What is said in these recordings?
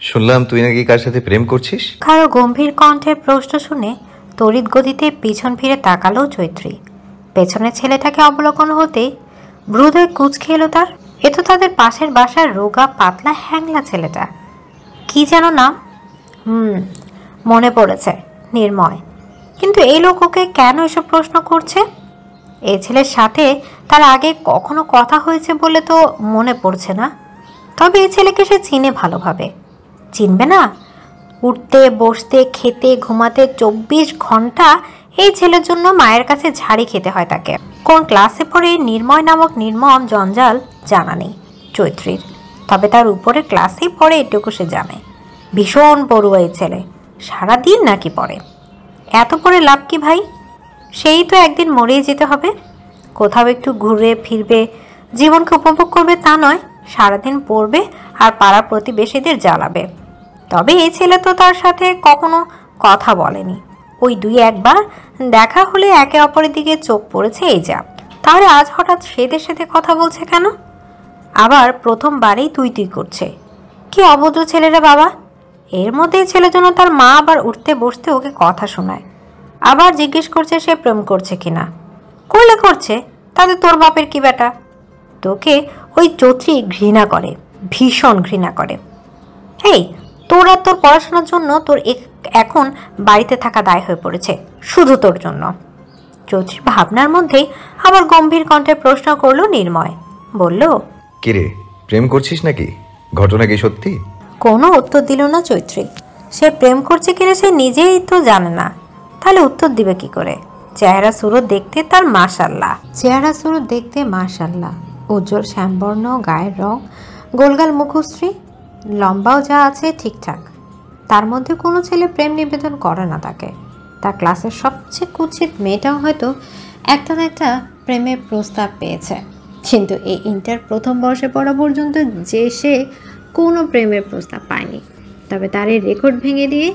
শুনলাম তুই নাকি কার সাথে প্রেম করছিস? কারো গম্ভীর কণ্ঠের প্রশ্ন শুনে তড়িৎ গতিতে পিছন ফিরে তাকালো চৈত্রী। পেছনের ছেলেটাকে অবলোকন হতেই ভ্রুদয় কুঁচকে এলো তার। এ তো তাদের পাশের বাসার রোগা পাতলা হ্যাংলা ছেলেটা। কি যেন নাম? মনে পড়েছে, নির্ময়। কিন্তু এই লোক ওকে কেন এসব প্রশ্ন করছে? এই ছেলের সাথে তার আগে কখনো কথা হয়েছে বলে তো মনে পড়ছে না। তবে এই ছেলেকে সে চিনে ভালোভাবে। চিনবে না? উঠতে বসতে খেতে ঘুমাতে 24 ঘন্টা এই ছেলের জন্য মায়ের কাছে ঝাড়ি খেতে হয় তাকে। কোন ক্লাসে পড়ে নির্ময় নামক নির্মম জঞ্জাল জানা নেই চৈত্রীর। তবে তার উপরে ক্লাসেই পড়ে এটুকু সে জানে। ভীষণ পড়ুয়া এই ছেলে, সারাদিন নাকি পড়ে। এত পড়ে লাভ কি ভাই? সেই তো একদিন মরেই যেতে হবে। কোথাও একটু ঘুরে ফিরবে, জীবনকে উপভোগ করবে তা নয়, সারাদিন পড়বে আর পাড়া প্রতিবেশীদের জ্বালাবে। তবে এই ছেলে তো তার সাথে কখনো কথা বলেনি। ওই 2-1 বার দেখা হলে একে অপরের দিকে চোখ পড়েছে, এই যা। তাহলে আজ হঠাৎ সেদের সাথে কথা বলছে কেন? আবার প্রথমবারেই তুই তুই করছে। কি অভদ্র ছেলেরা বাবা! এর মধ্যেই ছেলের জন্য তার মা আবার উঠতে বসতে ওকে কথা শোনায়। আবার জিজ্ঞেস করছে সে প্রেম করছে কিনা। করলে করছে, তাতে তোর বাপের কি বেটা? তোকে ওই চৌত্রী ঘৃণা করে, ভীষণ ঘৃণা করে। এই তোর আর তোর পড়াশোনার জন্য তোর এখন বাড়িতে থাকা দায় হয়ে পড়েছে, শুধু তোর জন্য। চৌত্রীর ভাবনার মধ্যেই আবার গম্ভীর কণ্ঠে প্রশ্ন করলো নির্ময়। বলল, কিরে, প্রেম করছিস নাকি? ঘটনা কি সত্যি? কোনো উত্তর দিল না চৈত্রী। সে প্রেম করছে কিনা সে নিজেই তো জানে না, তাহলে উত্তর দিবে কি করে? চেহারা সুরত দেখতে তার মাশাল্লাহ, উজ্জ্বল শ্যামবর্ণ গায়ের রং, গোলগাল মুখশ্রী, লম্বাও যা আছে ঠিকঠাক। তার মধ্যে কোনো ছেলে প্রেম নিবেদন করে না তাকে। তার ক্লাসের সবচেয়ে কুৎসিত মেয়েটাও হয়তো একটা না একটা প্রেমের প্রস্তাব পেয়েছে, কিন্তু এই ইন্টার প্রথম বর্ষে পড়া পর্যন্ত যে সে কোনো প্রেমের প্রস্তাব পায়নি। তবে তার এই রেকর্ড ভেঙে দিয়ে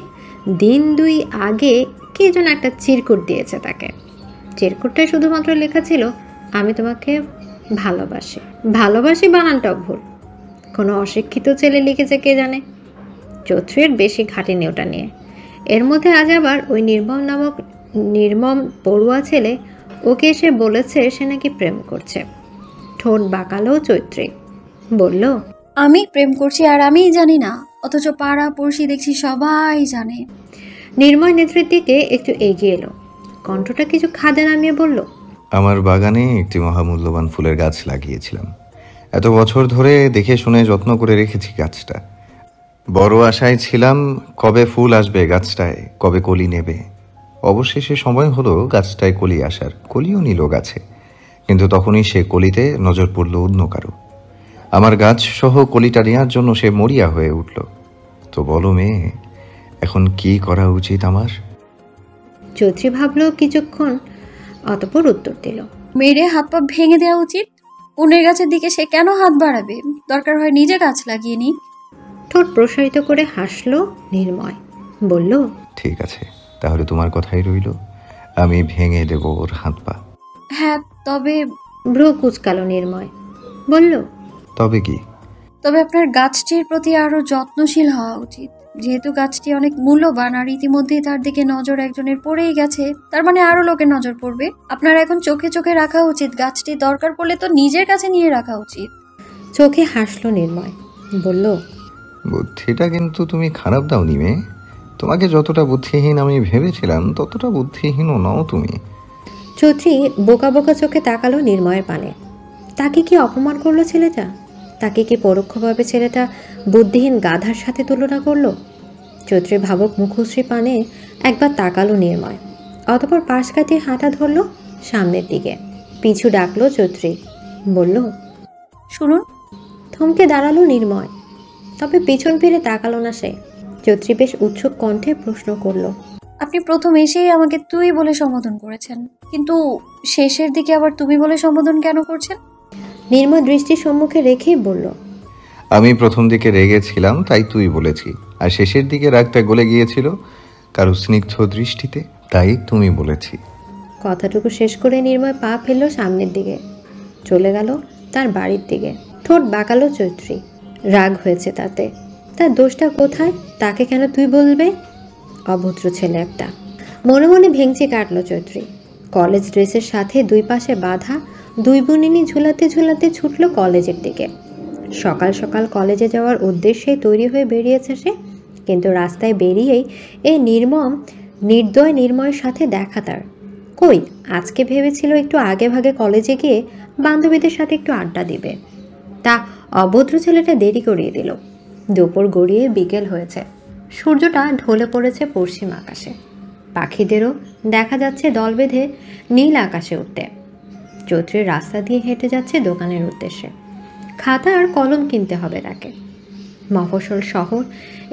দিন 2 আগে কে যেন একটা চিরকুট দিয়েছে তাকে। চিরকুটটায় শুধুমাত্র লেখা ছিল, আমি তোমাকে ভালোবাসি। ভালোবাসি বানানটাও ভুল। কোনো অশিক্ষিত ছেলে লিখেছে কে জানে। চৌত্রীর বেশি ঘাটেনি ওটা নিয়ে। এর মধ্যে আজ আবার ওই নির্মম পড়ুয়া ছেলে ওকে এসে বলেছে সে নাকি প্রেম করছে। ঠোঁট বাঁকালো চৈত্রী, বলল, আমি প্রেম করছি আর আমিই জানি না, অথচ পাড়া পড়শি দেখছি সবাই জানে। নির্ময় নেত্রীর দিকে একটু এগিয়ে এলো, কণ্ঠটা কিছু খাদে নামিয়ে বলল, আমার বাগানে একটি মহামূল্যবান ফুলের গাছ লাগিয়েছিলাম। এত বছর ধরে দেখে শুনে যত্ন করে রেখেছি গাছটা। বড় আশায় ছিলাম কবে ফুল আসবে গাছটায়, কবে কলি নেবে। অবশেষে সময় হলো গাছটায় কলি আসার। কলিও নিল গাছে, কিন্তু তখনই সে কলিতে নজর পড়ল অন্য কারো। আমার গাছ সহ কলিটা নেওয়ার জন্য সে মরিয়া হয়ে উঠল। তো বলো মেয়ে, এখন কি করা উচিত আমার? চৌধুরী ভাবল কিছুক্ষণ, অতঃপর উত্তর দিল, মেরে হাত পা ভেঙে দেওয়া উচিত। অন্যের গাছের দিকে সে কেন হাত বাড়াবে? দরকার হয় নিজে গাছ লাগিয়ে নি। ঠোঁট প্রসারিত করে হাসলো নির্ময়, বলল, ঠিক আছে, তাহলে তোমার কথাই রইল, আমি ভেঙে দেব ওর হাত পা। হ্যাঁ, তবে ভ্রু কুচকালো নির্ময়, বলল, তবে কি? তবে আপনার গাছটির প্রতি আরো যত্নশীল হওয়া উচিত। যেহেতু গাছটি অনেক মূল্যবান আর ইতিমধ্যেই তার দিকে নজর একজনের পড়েই গেছে, তার মানে আরো লোকের নজর পড়বে। আপনার এখন চোখে চোখে রাখা উচিত। গাছটি দরকার পড়লে তো নিজের কাছে নিয়ে রাখা উচিত। চোখে হাসলো নির্ময়, বলল, বুদ্ধিটা কিন্তু তুমি খারাপ দাওনি মেয়ে। তোমাকে যতটা বুদ্ধিহীন আমি ভেবেছিলাম ততটা বুদ্ধিহীনও নও তুমি। চৌধুরী বোকা বোকা চোখে তাকালো নির্ময়ের পানে। তাকে কি অপমান করলো ছেলেটা? তাকে কি পরোক্ষভাবে ছেলেটা বুদ্ধিহীন গাধার সাথে তুলনা করলো? চৌধুরী ভাবক মুখশ্রী পানে একবার তাকালো নির্ময়, অতঃপর পাশ কাটিয়ে হাঁটা ধরলো সামনের দিকে। পিছু ডাকলো চৌধুরী, বলল, শুনুন। থমকে দাঁড়ালো নির্ময়, তবে পিছন ফিরে তাকালো না সে। চৌধুরী বেশ উৎসুক কণ্ঠে প্রশ্ন করলো, আপনি প্রথম এসেই আমাকে তুই বলে সম্বোধন করেছেন, কিন্তু শেষের দিকে আবার তুমি বলে সম্বোধন কেন করছেন? নির্ময় দৃষ্টি সম্মুখে রেখেই বলল, আমি প্রথম দিকে রেগেছিলাম তাই তুই বলেছি, আর শেষের দিকে রাগটা গলে গিয়েছিল কারো স্নিগ্ধ দৃষ্টিতে, তাই তুমি বলেছি। কথাটুকু শেষ করে নির্ময় পা ফেললো সামনের দিকে, চলে গেল তার বাড়ির দিকে। ঠোঁট বাঁকালো চৈত্রী, রাগ হয়েছে তাতে। তার দোষটা কোথায়? তাকে কেন তুই বলবে? অভদ্র ছেলে একটা। মনে মনে ভেঙচি কাটল চৈত্রী। কলেজ ড্রেসের সাথে দুই পাশে বাঁধা দুই বুনিনি ঝুলাতে ঝুলাতে ছুটল কলেজের দিকে। সকাল সকাল কলেজে যাওয়ার উদ্দেশ্যে তৈরি হয়ে বেরিয়েছে সে, কিন্তু রাস্তায় বেরিয়েই এই নির্দয় নির্ময়ের সাথে দেখা তার। কই, আজকে ভেবেছিল একটু আগে ভাগে কলেজে গিয়ে বান্ধবীদের সাথে একটু আড্ডা দিবে, তা অভদ্র ছেলেটা দেরি করিয়ে দিল। দুপুর গড়িয়ে বিকেল হয়েছে, সূর্যটা ঢলে পড়েছে পশ্চিম আকাশে। পাখিদেরও দেখা যাচ্ছে দল বেঁধে নীল আকাশে উঠতে। চৈত্রের রাস্তা দিয়ে হেঁটে যাচ্ছে দোকানের উদ্দেশ্যে। খাতা আর কলম কিনতে হবে তাকে। মফস্বল শহর,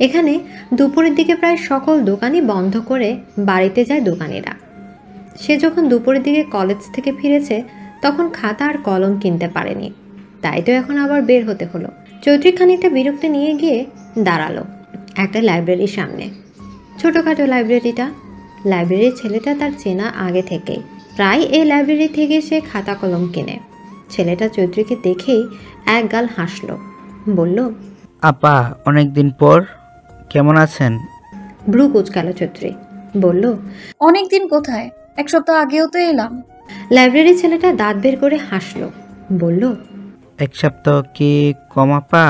এখানে দুপুরের দিকে প্রায় সকল দোকানই বন্ধ করে বাড়িতে যায় দোকানিরা। সে যখন দুপুরের দিকে কলেজ থেকে ফিরেছে তখন খাতা আর কলম কিনতে পারেনি, তাই তো এখন আবার বের হতে হলো। চৈত্রী খানিকটা বিরক্তি নিয়ে গিয়ে দাঁড়ালো একটা লাইব্রেরির সামনে। ছোটোখাটো লাইব্রেরিটা। লাইব্রেরির ছেলেটা তার চেনা আগে থেকেই, প্রায় এই লাইব্রেরি থেকে সে খাতা কলম কিনে। ছেলেটা চৈত্রীকে দেখেই এক গাল হাসলো, বলল, আপা, অনেকদিন পর, কেমন আছেন? ভ্রু কুচকালো চৈত্রী, বলল, অনেক দিন কোথায়, 1 সপ্তাহ আগেও তো এলাম। লাইব্রেরির ছেলেটা দাঁত বের করে হাসলো, বলল, 1 সপ্তাহ কি কম আপা?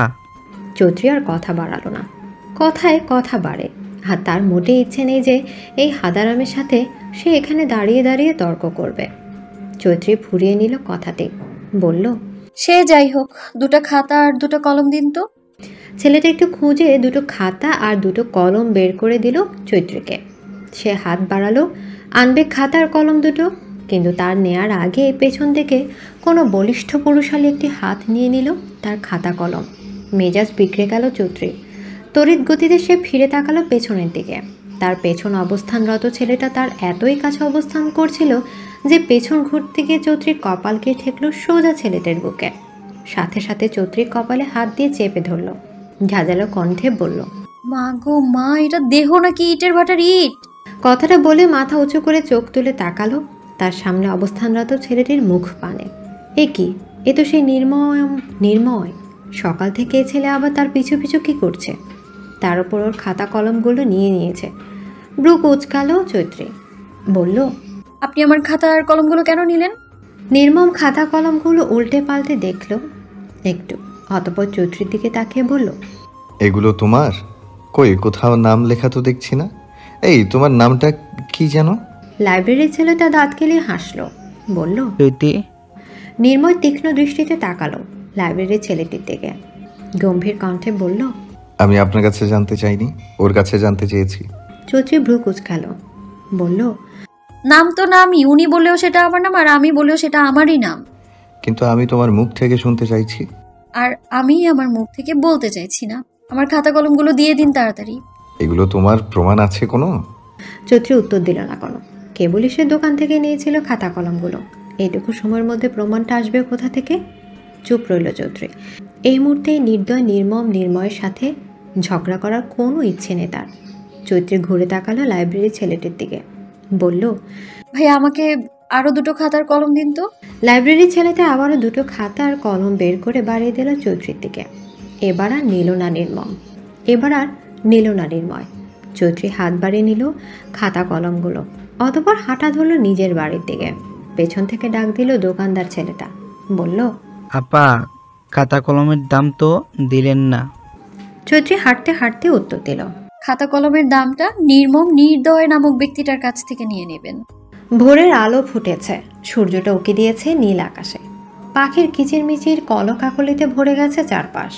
চৈত্রী আর কথা বাড়ালো না। কথায় কথা বাড়ে, আর তার মোটেই ইচ্ছে নেই যে এই হাদারামের সাথে সে এখানে দাঁড়িয়ে দাঁড়িয়ে তর্ক করবে। চৈত্রী ফুরিয়ে নিল কথাতে, বলল, সে যাই হোক, 2টা খাতা আর 2টা কলম দিন তো। ছেলেটা একটু খুঁজে 2টো খাতা আর 2টো কলম বের করে দিল চৈত্রীকে। সে হাত বাড়ালো, আনবে খাতা আর কলম 2টো, কিন্তু তার নেয়ার আগে পেছন থেকে কোনো বলিষ্ঠ পুরুষালী একটি হাত নিয়ে নিল তার খাতা কলম। মেজাজ বিগড়ে গেল চৈত্রীর। তড়িৎ গতিতে সে ফিরে তাকালো পেছনের দিকে। তার পেছন অবস্থানরত ছেলেটা তার এতই কাছে অবস্থান করছিল যে পেছন ঘুরতে গিয়ে চৈত্রীর কপালকে ঠেকলো সোজা ছেলেটার বুকে। সাথে সাথে চৈত্রীর কপালে হাত দিয়ে চেপে ধরল, ঝাঁঝালো কণ্ঠে বলল, মা গো মা, এটা দেহ নাকি ইটের ভাটার ইট? কথাটা বলে মাথা উঁচু করে চোখ তুলে তাকালো তার সামনে অবস্থানরত ছেলেটির মুখ পানে। এ কি, এ তো সেই নির্ময়। সকাল থেকে এ ছেলে আবার তার পিছু পিছু কি করছে? তার উপর ওর খাতা কলমগুলো নিয়ে নিয়েছে। ব্রু কুচকালো চৈত্রী, বলল, আপনি আমার খাতা আর কলমগুলো কেন নিলেন? নির্মম খাতা কলমগুলো উল্টে পাল্টে দেখলো একটু, অতঃপর চৈত্রীর দিকে তাকিয়ে বলল, এগুলো তোমার? কই, কোথাও নাম লেখা তো দেখছি না। এই, তোমার নামটা কি যেন? লাইব্রেরির ছেলেটা দাঁত কেলিয়ে হাসলো, বলল, চৈতি। নির্ময় তীক্ষ্ণ দৃষ্টিতে তাকালো লাইব্রেরির ছেলেটির দিকে, গম্ভীর কণ্ঠে বলল, আমি আপনার কাছে জানতে চাইনি, ওর কাছে জানতে চেয়েছি। চৈত্রী ভ্রু কুচকালো, বলল, নাম তো নামই, উনি বললেও সেটা আমার নাম আর আমি বললেও সেটা আমারই নাম। কিন্তু আমি তোমার মুখ থেকে শুনতে চাইছি। আর আমি আমার মুখ থেকে বলতে চাইছি না। আমার খাতা কলমগুলো দিয়ে দিন তাড়াতাড়ি। এগুলো তোমার প্রমাণ আছে কোনো? চৈত্রী উত্তর দিল না কোনো। কেবলই সে দোকান থেকে নিয়েছিল খাতা কলমগুলো। এইটুকু সময়ের মধ্যে প্রমাণটা আসবে কোথা থেকে? চুপ রইল চৈত্রী। এই মুহূর্তে নির্দয় নির্ময়ের সাথে ঝগড়া করার কোনো ইচ্ছে নেই তার। চৈত্রী ঘুরে তাকালো লাইব্রেরির ছেলেটির দিকে, বলল, ভাই, আমাকে আরো 2টো খাতার কলম দিন তো। লাইব্রেরির ছেলেটা আবারও 2টো খাতা আর কলম বের করে বাড়িয়ে দিল চৈত্রীর দিকে। এবার আর নিল না নির্ময়। চৈত্রী হাত বাড়িয়ে নিল খাতা কলমগুলো, অতঃপর হাঁটা ধরল নিজের বাড়ির দিকে। পেছন থেকে ডাক দিল দোকানদার ছেলেটা, বলল, আপা, খাতা কলমের দাম তো দিলেন না। চৈত্রী হাঁটতে হাঁটতে উত্তর দিল, খাতা কলমের দামটা নির্মম নির্দয় নামক ব্যক্তিটার কাছ থেকে নিয়ে নেবেন। ভোরের আলো ফুটেছে, সূর্যটা উকি দিয়েছে নীল আকাশে। পাখির কিচিরমিচির কলকাকলিতে ভরে গেছে চারপাশ।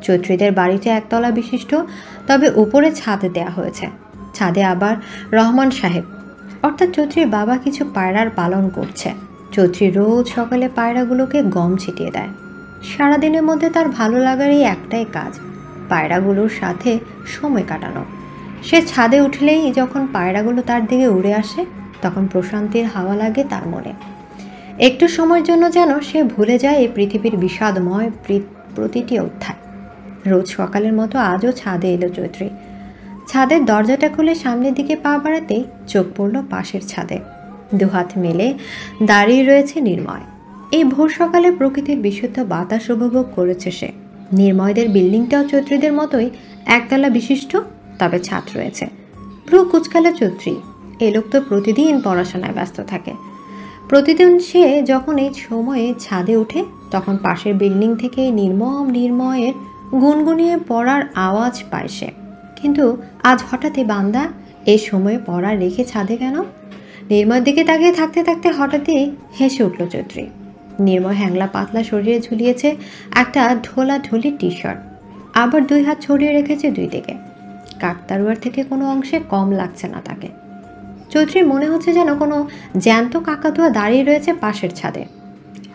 চৈত্রীদের বাড়িটা একতলা বিশিষ্ট, তবে উপরে ছাদ দেয়া হয়েছে। ছাদে আবার রহমান সাহেব অর্থাৎ চৈত্রীর বাবা কিছু পায়রার পালন করছে। চৈত্রী রোজ সকালে পায়রাগুলোকে গম ছিটিয়ে দেয়। সারাদিনের মধ্যে তার ভালো লাগার এই একটাই কাজ, পায়রাগুলোর সাথে সময় কাটানো। সে ছাদে উঠলেই যখন পায়রাগুলো তার দিকে উড়ে আসে তখন প্রশান্তির হাওয়া লাগে তার মনে। একটু সময়ের জন্য যেন সে ভুলে যায় এই পৃথিবীর বিষাদময় প্রতিটি অধ্যায়। রোজ সকালের মতো আজও ছাদে এলো চৈত্রী। ছাদের দরজাটা খুলে সামনের দিকে পা বাড়াতেই চোখ পড়ল পাশের ছাদে। দুহাত মেলে দাঁড়িয়ে রয়েছে নির্ময়। এই ভোর সকালে প্রকৃতির বিশুদ্ধ বাতাস উপভোগ করেছে সে। নির্ময়দের বিল্ডিংটাও চৈত্রীদের মতোই একতলা বিশিষ্ট, তবে ছাদ রয়েছে। ভ্রু কুচকালো চৈত্রী। এ লোক তো প্রতিদিন পড়াশোনায় ব্যস্ত থাকে। প্রতিদিন সে যখন এই সময়ে ছাদে ওঠে তখন পাশের বিল্ডিং থেকে নির্ময়ের গুনগুনিয়ে পড়ার আওয়াজ পায় সে। কিন্তু আজ হঠাৎই বান্দা এই সময়ে পড়া রেখে ছাদে কেন? নির্ময়ের দিকে তাকিয়ে থাকতে থাকতে হঠাৎই হেসে উঠল চৈত্রী। নির্ময় হ্যাংলা পাতলা শরীরে ঝুলিয়েছে একটা ঢোলাঢুলি টি শার্ট, আবার 2 হাত ছড়িয়ে রেখেছে 2 দিকে। কাকতারুয়ার থেকে কোনো অংশে কম লাগছে না তাকে। চৈত্রীর মনে হচ্ছে যেন কোনো জ্যান্ত কাকাতুয়া দাঁড়িয়ে রয়েছে পাশের ছাদে।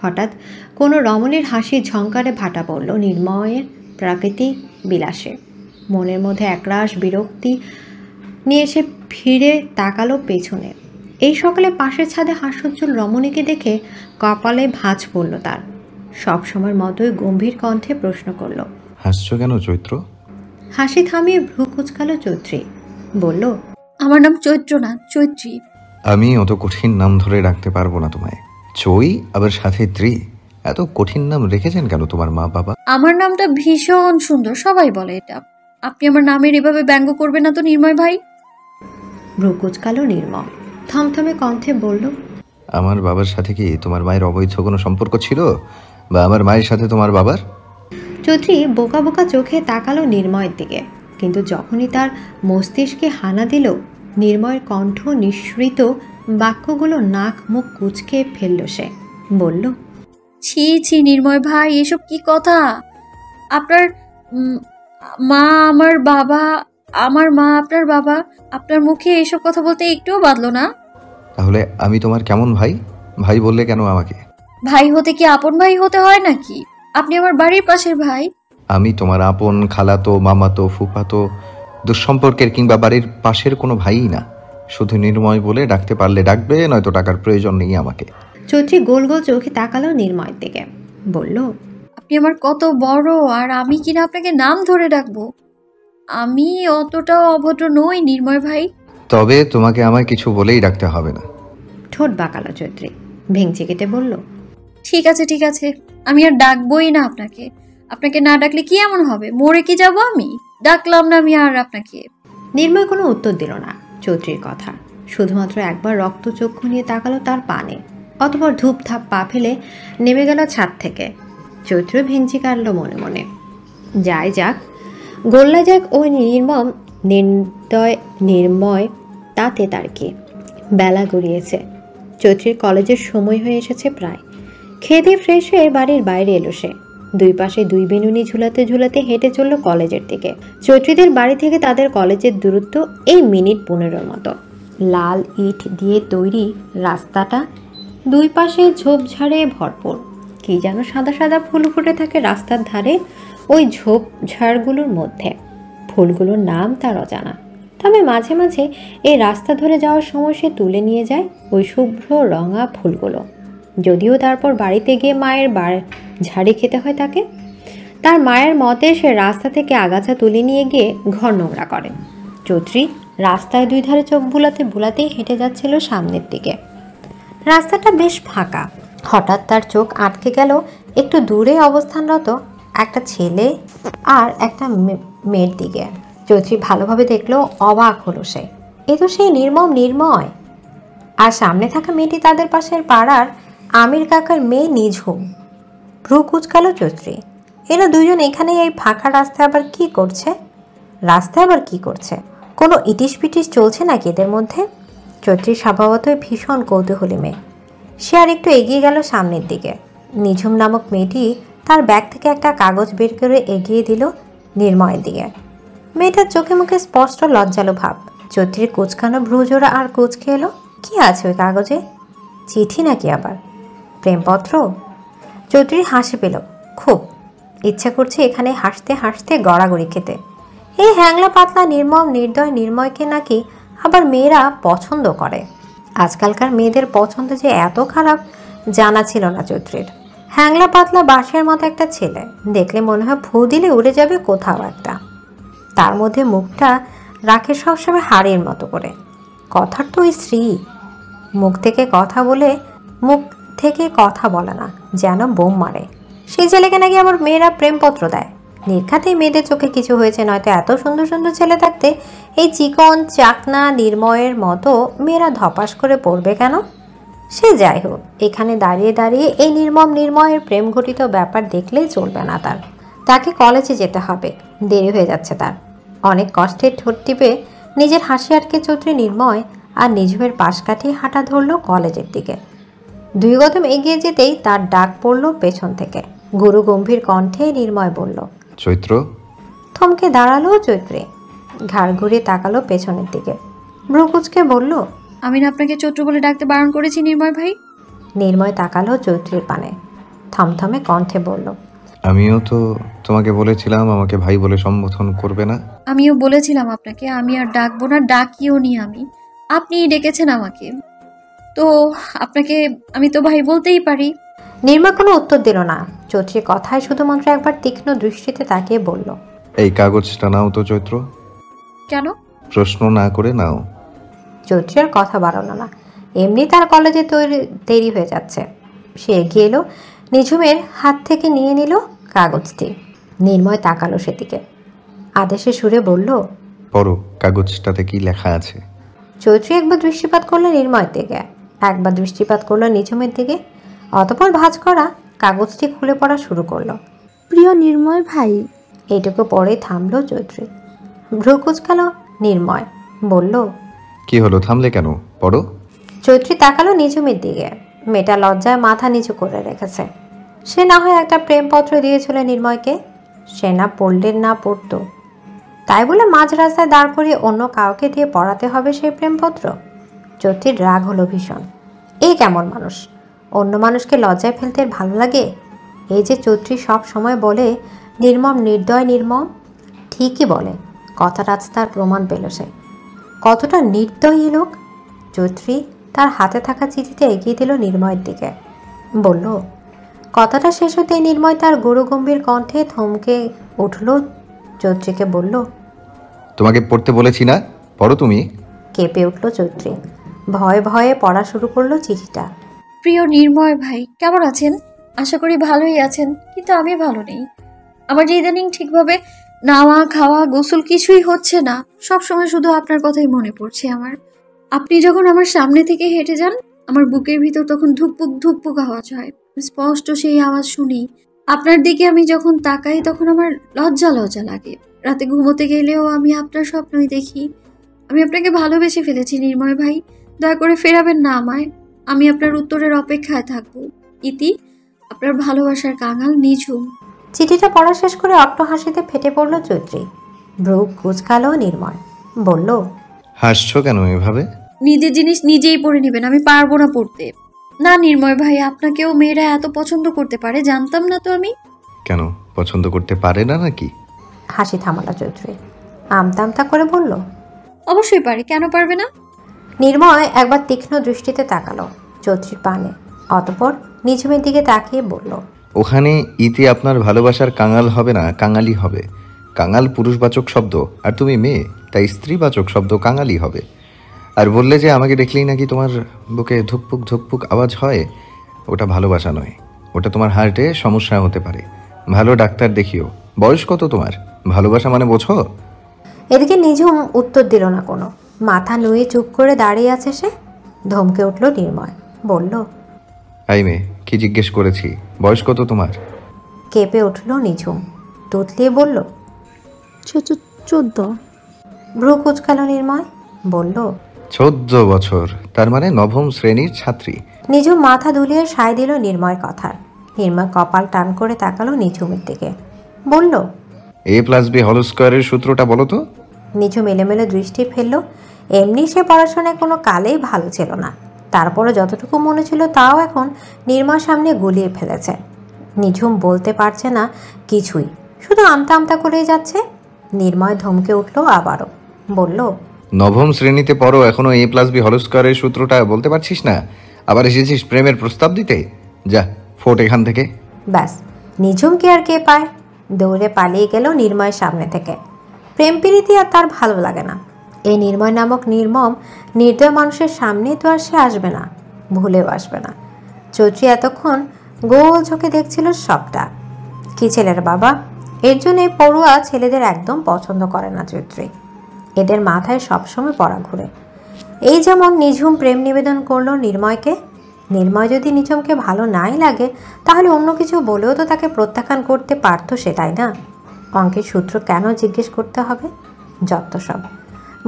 হঠাৎ কোনো রমণীর হাসির ঝংকারে ভাটা পড়ল নির্ময়ের প্রাকৃতিক বিলাসে। মনের মধ্যে একরাশ বিরক্তি নিয়ে সে ফিরে তাকালো পেছনে। এই সকালে পাশের ছাদে হাস্যোজ্জ্বল রমণীকে দেখে কপালে ভাঁজ পড়ল তার। সবসময়ের মতোই গম্ভীর কণ্ঠে প্রশ্ন করল, হাসছো কেন চৈত্র? হাসি থামিয়ে ভ্রু কুচকালো চৈত্রী। বলল, আমার নাম চৈত্র না, চৈত্রী। আমি অত কঠিন নাম ধরে রাখতে পারবো না তোমায়। চৈ আবার সাথে ত্রি, এত কঠিন নাম রেখেছেন কেন তোমার মা বাবা? আমার নামটা ভীষণ সুন্দর, সবাই বলে এটা। আপনি আমার নামের এভাবে ব্যঙ্গ করবেন না তো নির্ময় ভাই। ভ্রু কুচকালো নির্ময়। থমথমে কণ্ঠে বলল, আমার বাবার সাথে কি তোমার মায়ের অবৈধ কোনো সম্পর্ক ছিল, বা আমার মায়ের সাথে তোমার বাবার? চৌধুরী বোকা বোকা চোখে তাকালো নির্ময়ের দিকে, কিন্তু যখনই তার মস্তিষ্কে হানা দিল নির্ময়ের কণ্ঠ নিঃসৃত বাক্যগুলো নাক মুখ কুঁচকে ফেলল সে। বলল, ছি ছি নির্ময় ভাই, এসব কি কথা? আপনার মা আমার বাবা, আমার মা আপনার বাবা, আপনার মুখে এসব কথা বলতে একটুও বাদলো না? তাহলে আমি তোমার কেমন ভাই? ভাই বললে কেন আমাকে? ভাই হতে কি আপন ভাই হতে হয় নাকি? আপনি আমার বাড়ির পাশের ভাই। আমি তোমার আপন, খালাতো, মামাতো, ফুফাতো, দুঃসম্পর্কের কিংবা বাড়ির পাশের কোনো ভাইই না। শুধু নির্ময় বলে ডাকতে পারলে ডাকবে, নয়তো টাকার প্রয়োজন নেই আমাকে। চৌধুরী গোল গোল চোখে তাকালো নির্ময়ের দিকে। বলল, আপনি আমার কত বড়, আর আমি কিনা আপনাকে নাম ধরে ডাকবো? আমি অতটাও অভদ্র নই নির্ময় ভাই। তবে তোমাকে আমায় কিছু বলেই ডাকতে হবে না। ঠোঁট বাঁকালো চৌধুরী। ভেঙচি কেটে বলল, ঠিক আছে ঠিক আছে, আমি আর ডাকবোই না আপনাকে। আপনাকে না ডাকলে কি এমন হবে? মরে কি যাব আমি? ডাকলাম না আমি আর আপনাকে। নির্ময় কোনো উত্তর দিল না চৌধুরীর কথা। শুধুমাত্র একবার রক্ত চক্ষু নিয়ে তাকালো তার পানে, অতঃপর ধূপ ধাপ পা ফেলে নেমে গেল ছাদ থেকে। চৈত্র ভেঙচি কাটল মনে মনে। যাই যাক, গোল্লা যাক ওই নির্ময়, তাতে তার কি? বেলা গড়িয়েছে, চৈত্রীর কলেজের সময় হয়ে এসেছে প্রায়। খেয়ে দিয়ে ফ্রেশ হয়ে বাড়ির বাইরে এলো সে। 2 পাশে 2 বেনুনি ঝুলাতে ঝুলাতে হেঁটে চলল কলেজের দিকে। চৈত্রীদের বাড়ি থেকে তাদের কলেজের দূরত্ব এই মিনিট 15 মতো। লাল ইট দিয়ে তৈরি রাস্তাটা, 2 পাশে ঝোপঝাড়ে ভরপুর। কি যেন সাদা সাদা ফুল ফুটে থাকে রাস্তার ধারে ওই ঝোপঝাড়গুলোর মধ্যে। ফুলগুলোর নাম তার অজানা, তবে মাঝে মাঝে এই রাস্তা ধরে যাওয়ার সময় সে তুলে নিয়ে যায় ওই শুভ্র রঙা ফুলগুলো। যদিও তারপর বাড়িতে গিয়ে মায়ের ঝাড়ি খেতে হয় তাকে। তার মায়ের মতে সে রাস্তা থেকে আগাছা তুলে নিয়ে গিয়ে ঘর নোংরা করে। চৌধুরী রাস্তায় 2 ধারে চোখ বুলাতেই হেঁটে যাচ্ছিল সামনের দিকে। রাস্তাটা বেশ ফাঁকা। হঠাৎ তার চোখ আটকে গেল একটু দূরে অবস্থানরত একটা ছেলে আর একটা মেয়ের দিকে। চৌধুরী ভালোভাবে দেখলো, অবাক হলো সে। এ তো সেই নির্ময়। আর সামনে থাকা মেয়েটি তাদের পাশের পাড়ার আমির কাকার মেয়ে নিঝুম। ভ্রু কুচকালো চৌধুরী। এরা 2 জন এখানে এই ফাঁকা রাস্তায় আবার কি করছে? কোনো ইটিস পিটিস চলছে নাকি এদের মধ্যে? চৌধুরী স্বভাবতই ভীষণ কৌতূহলী মেয়ে। সে আর একটু এগিয়ে গেল সামনের দিকে। নিঝুম নামক মেয়েটি তার ব্যাগ থেকে একটা কাগজ বের করে এগিয়ে দিল নির্ময়ের দিকে। মেয়েটার চোখে মুখে স্পষ্ট লজ্জালো ভাব। চৌধুরীর কুচকানো ভ্রুজোড়া আর কুচকে এলো। কি আছে ওই কাগজে? চিঠি নাকি আবার? প্রেমপত্র? চৌধুরী হাসি পেল খুব। ইচ্ছা করছে এখানে হাসতে হাসতে গড়াগড়ি খেতে। এই হ্যাংলা পাতলা নির্দয় নির্ময়কে নাকি আবার মেয়েরা পছন্দ করে। আজকালকার মেয়েদের পছন্দ যে এত খারাপ জানা ছিল না চৌধুরীর। হ্যাংলা পাতলা বাঁশের মতো একটা ছেলে, দেখলে মনে হয় ফু দিলে উড়ে যাবে কোথাও একটা। তার মধ্যে মুখটা রাখে সবসময় হাড়ের মতো করে। কথার তো ওই স্ত্রী, মুখ থেকে কথা বলে না, যেন বোম মারে। সেই ছেলেকে নাকি আবার মেয়েরা প্রেমপত্র দেয়। নির্ঘাতেই মেয়েদের চোখে কিছু হয়েছে, নয়তো এত সুন্দর সুন্দর ছেলে থাকতে এই চিকন চাকনা নির্ময়ের মতো মেয়েরা ধপাস করে পড়বে কেন? সে যাই হোক, এখানে দাঁড়িয়ে দাঁড়িয়ে এই নির্ময়ের প্রেম ঘটিত ব্যাপার দেখলেই চলবে না তার। তাকে কলেজে যেতে হবে, দেরি হয়ে যাচ্ছে তার। অনেক কষ্টের ঠোঁট টিপে নিজের হাসি আটকে চৌধুরী নির্ময় আর নিঝুমের পাশ কাটিয়ে হাঁটা ধরল কলেজের দিকে। 2 কদম এগিয়ে যেতেই তার ডাক পড়ল পেছন থেকে। গুরু গম্ভীর কণ্ঠে নির্ময় বলল, চৈত্র। থমকে দাঁড়ালো চৈত্রী, ঘাড় ঘুরিয়ে তাকালো পেছনের দিকে। ভ্রুকুচকে বলল, আমি না আপনাকে চৈত্র বলে ডাকতে বারণ করেছি নির্ময় ভাই? নির্ময় তাকালো চৈত্রীর পানে, থমথমে কণ্ঠে বলল, আমিও তো তোমাকে বলেছিলাম আমাকে ভাই বলে সম্বোধন করবে না। আমিও বলেছিলাম আপনাকে আমি আর ডাকবো না, ডাকিও নি আমি। আপনিই ডেকেছেন আমাকে, তো আপনাকে আমি তো ভাই বলতেই পারি। নির্ময় কোনো উত্তর দিল না। চৈত্রীর কথায় শুধুমাত্র একবার তীক্ষ্ণ দৃষ্টিতে তাকিয়ে বলল, এই কাগজটা নাও তো চৈত্র। কেন? প্রশ্ন না করে নাও। চৈত্রী আর কথা বাড়ালো না, এমনি তার কলেজে দেরি হয়ে যাচ্ছে। সে এগিয়ে এলো, নিঝুমের হাত থেকে নিয়ে নিল কাগজটি। নির্ময় তাকালো সেদিকে, আদেশে সুরে বলল, পড়ো কাগজটাতে কি লেখা আছে। চৈত্রী একবার দৃষ্টিপাত করলো নির্ময়ের দিকে, একবার দৃষ্টিপাত করলো নিঝুমের দিকে, অতঃপর ভাঁজ করা কাগজটি খুলে পড়া শুরু করলো। প্রিয় নির্ময় ভাই। এইটুকু পরেই থামলো চৈত্রী। ভ্রু কুচকালো নির্ময়, বলল, কি হলো, থামলে কেন? পড়ো। চৈত্রী তাকালো নিঝুমের দিকে। মেয়েটা লজ্জায় মাথা নিচু করে রেখেছে। সে না হয় একটা প্রেমপত্র দিয়েছিল নির্ময়কে, সে না পড়লে না পড়তো, তাই বলে মাঝ রাস্তায় দাঁড় করিয়ে অন্য কাউকে দিয়ে পড়াতে হবে সেই প্রেমপত্র? চৈত্রীর রাগ হলো ভীষণ। এই কেমন মানুষ? অন্য মানুষকে লজ্জায় ফেলতে ভালো লাগে? এই যে চৈত্রী সব সময় বলে নির্মম নির্দয় নির্মম, ঠিকই বলে, কথাটা আজ তার প্রমাণ পেল সে। কতটা নির্দয়ী লোক! চৈত্রী তার হাতে থাকা চিঠিতে এগিয়ে দিল নির্ময়ের দিকে, বলল, কথাটা শেষ হতেই নির্ময় তার গুরুগম্ভীর কণ্ঠে থমকে উঠল। চৈত্রীকে বলল, তোমাকে পড়তে বলেছি না, পড়ো তুমি। কেঁপে উঠল চৈত্রী, ভয়ে ভয়ে পড়া শুরু করলো চিঠিটা। প্রিয় নির্ময় ভাই, কেমন আছেন? আশা করি ভালোই আছেন, কিন্তু আমি ভালো নেই। আমার যে ইদানিং ঠিকভাবে নাওয়া খাওয়া গোসল কিছুই হচ্ছে না, সব সময় শুধু আপনার কথাই মনে পড়ছে আমার। আপনি যখন আমার সামনে থেকে হেঁটে যান, আমার বুকের ভিতর তখন ধুকপুক ধুকপুক আওয়াজ হয়। স্পষ্ট সেই আওয়াজ শুনি। আপনার দিকে আমি যখন তাকাই তখন আমার লজ্জা লজ্জা লাগে। রাতে ঘুমোতে গেলেও আমি আপনার স্বপ্নই দেখি। আমি আপনাকে ভালোবেসে ফেলেছি নির্ময় ভাই, দয়া করে ফেরাবেন না আমায়। আমি আপনার উত্তরের অপেক্ষায় থাকবো। ইতি, আপনার ভালোবাসার কাঙাল নিঝুম। চিঠিটা পড়া শেষ করে অট্ট হাসিতে ফেটে পড়ল চৈত্রী। ভ্রু কুচকালো নির্ময়, বলল, হাসছো কেন এভাবে? নিজের জিনিস নিজেই পড়ে নেবেন, আমি পারবো না পড়তে। না নির্ময় ভাই, আপনাকেও মেয়েরা এত পছন্দ করতে পারে, জানতাম না তো আমি। কেন পছন্দ করতে পারে না নাকি? হাসি থামালো চৈত্রী, আমতা আমতা করে বলল, অবশ্যই পারে, কেন পারবে না? নির্ময় একবার তীক্ষ্ণ দৃষ্টিতে তাকালো চৈত্রীর পানে, অতঃপর নিঝুমের দিকে তাকিয়ে বলল, ওখানে ইতি আপনার ভালোবাসার কাঙাল হবে না, কাঙালি হবে। কাঙাল পুরুষবাচক শব্দ, আর তুমি মেয়ে, তাই স্ত্রীবাচক শব্দ কাঙালি হবে। আর বললে যে আমাকে দেখলেই নাকি তোমার বুকে ধুকপুক ধুকপুক আওয়াজ হয়, ওটা ভালোবাসা নয়, ওটা তোমার হার্টে সমস্যা হতে পারে। ভালো ডাক্তার দেখিও। বয়স কত তোমার? ভালোবাসা মানে বোঝো? এদিকে নিঝুম উত্তর দিল না কোনো, মাথা নুয়ে চুপ করে দাঁড়িয়ে আছে সে। ধমকে উঠল নির্ময়, বলল, আই মেয়ে, কি জিজ্ঞেস করেছি? বয়স কত তোমার? কেঁপে উঠল নিঝুম, তুতলিয়ে বলল, 14। ভ্রু কুচকালো নির্ময়, বলল, 14 বছর, তার মানে নবম শ্রেণীর ছাত্রী। নিঝুম মাথা দুলিয়ে সায় দিল নির্ময় কথার। নির্ময় কপাল টান করে তাকালো নিঝুমের দিকে, বলল, A+B² সূত্রটা বলো তো। নিঝুম এলোমেলো দৃষ্টি ফেলল। এমনি সে পড়াশোনায় কোনো কালেই ভালো ছিল না, তারপরে যতটুকু মনে ছিল তাও এখন নির্ময় সামনে গুলিয়ে ফেলেছে। নিঝুম বলতে পারছে না কিছুই, শুধু আমতা আমতা করেই যাচ্ছে। নির্ময় ধমকে উঠল আবারও, বলল, নবম শ্রেণীতে পড়ো, এখনো A+B² সূত্রটা বলতে পারছিস না? আবার এসেছিস প্রেমের প্রস্তাব দিতে? যা ফোট এখান থেকে। ব্যাস, নিঝুমকে আর কে পায়? দৌড়ে পালিয়ে গেল নির্ময়ের সামনে থেকে। প্রেম প্রীতি আর তার ভালো লাগে না। এই নির্ময় নামক নির্মম নির্দয় মানুষের সামনে তো আর সে আসবে না, ভুলেও আসবে না। চৈত্রী এতক্ষণ গোল চোখে দেখছিল সবটা। কি ছেলের বাবা, এর জন্যই পড়ুয়া ছেলেদের একদম পছন্দ করে না চৈত্রী। এদের মাথায় সবসময় পড়া ঘুরে। এই যেমন নিঝুম প্রেম নিবেদন করলো নির্ময়কে। নির্ময় যদি নিঝুমকে ভালো নাই লাগে তাহলে অন্য কিছু বলেও তো তাকে প্রত্যাখ্যান করতে পারতো সে, তাই না? অঙ্কের সূত্র কেন জিজ্ঞেস করতে হবে? যত সব।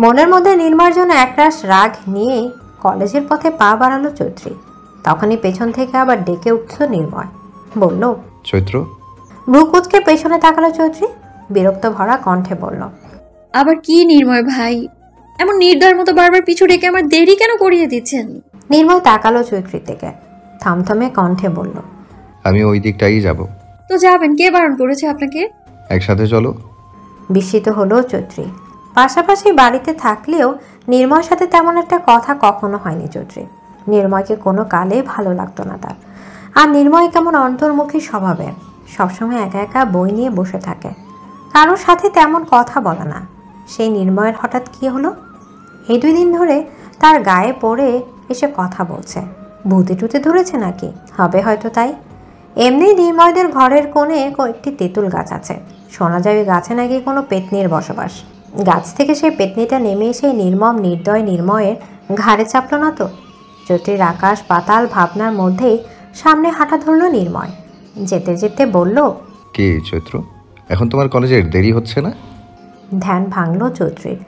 মনের মধ্যে নির্ময়ের জন্য একরাশ রাগ নিয়েই কলেজের পথে পা বাড়ালো চৈত্রী। তখনই পেছন থেকে আবার ডেকে উঠল নির্ময়। বলল, চৈত্র। ভ্রুকুচকে পেছনে তাকালো চৈত্রী, বিরক্ত ভরা কণ্ঠে বলল, আবার কি নির্ময় ভাই, এমন নির্দয়ের মতো বারবার পিছু ডেকে আমার দেরি কেন করিয়ে দিচ্ছেন? নির্ময় তাকালো চৈত্রীর দিকে, থমথমে কণ্ঠে বলল, আমি ওই দিকটাই যাব। তো যাবেন, কে বারণ করেছে আপনাকে? একসাথে চলো। বিস্মিত হলো চৈত্রী। পাশাপাশি বাড়িতে থাকলেও নির্ময়ের সাথে তেমন একটা কথা কখনো হয়নি চৈত্রী। নির্ময়কে কোনো কালে ভালো লাগতো না তার। আর নির্ময় কেমন অন্তর্মুখী স্বভাবের, সবসময় একা একা বই নিয়ে বসে থাকে, কারোর সাথে তেমন কথা বলে না। সেই নির্ময়ের হঠাৎ কি হলো? এই 2 দিন ধরে তার গায়ে পড়ে এসে কথা বলছে। ভূতে টুতে ধরেছে নাকি? হবে হয়তো তাই। এমনি নির্ময়দের ঘরের কোণে কয়েকটি তেঁতুল গাছ আছে। শোনা যায় ওই গাছে নাকি কোনো পেতনির বসবাস। গাছ থেকে সেই পেতনিটা নেমে এসে নির্মম নির্দয় নির্ময়ের ঘাড়ে চাপল না তো? চৈত্রীর আকাশ পাতাল ভাবনার মধ্যেই সামনে হাঁটা ধরল নির্ময়। যেতে যেতে বলল, কি চৈত্র, এখন তোমার কলেজের দেরি হচ্ছে না? ধ্যান ভাঙল চৈত্রীর।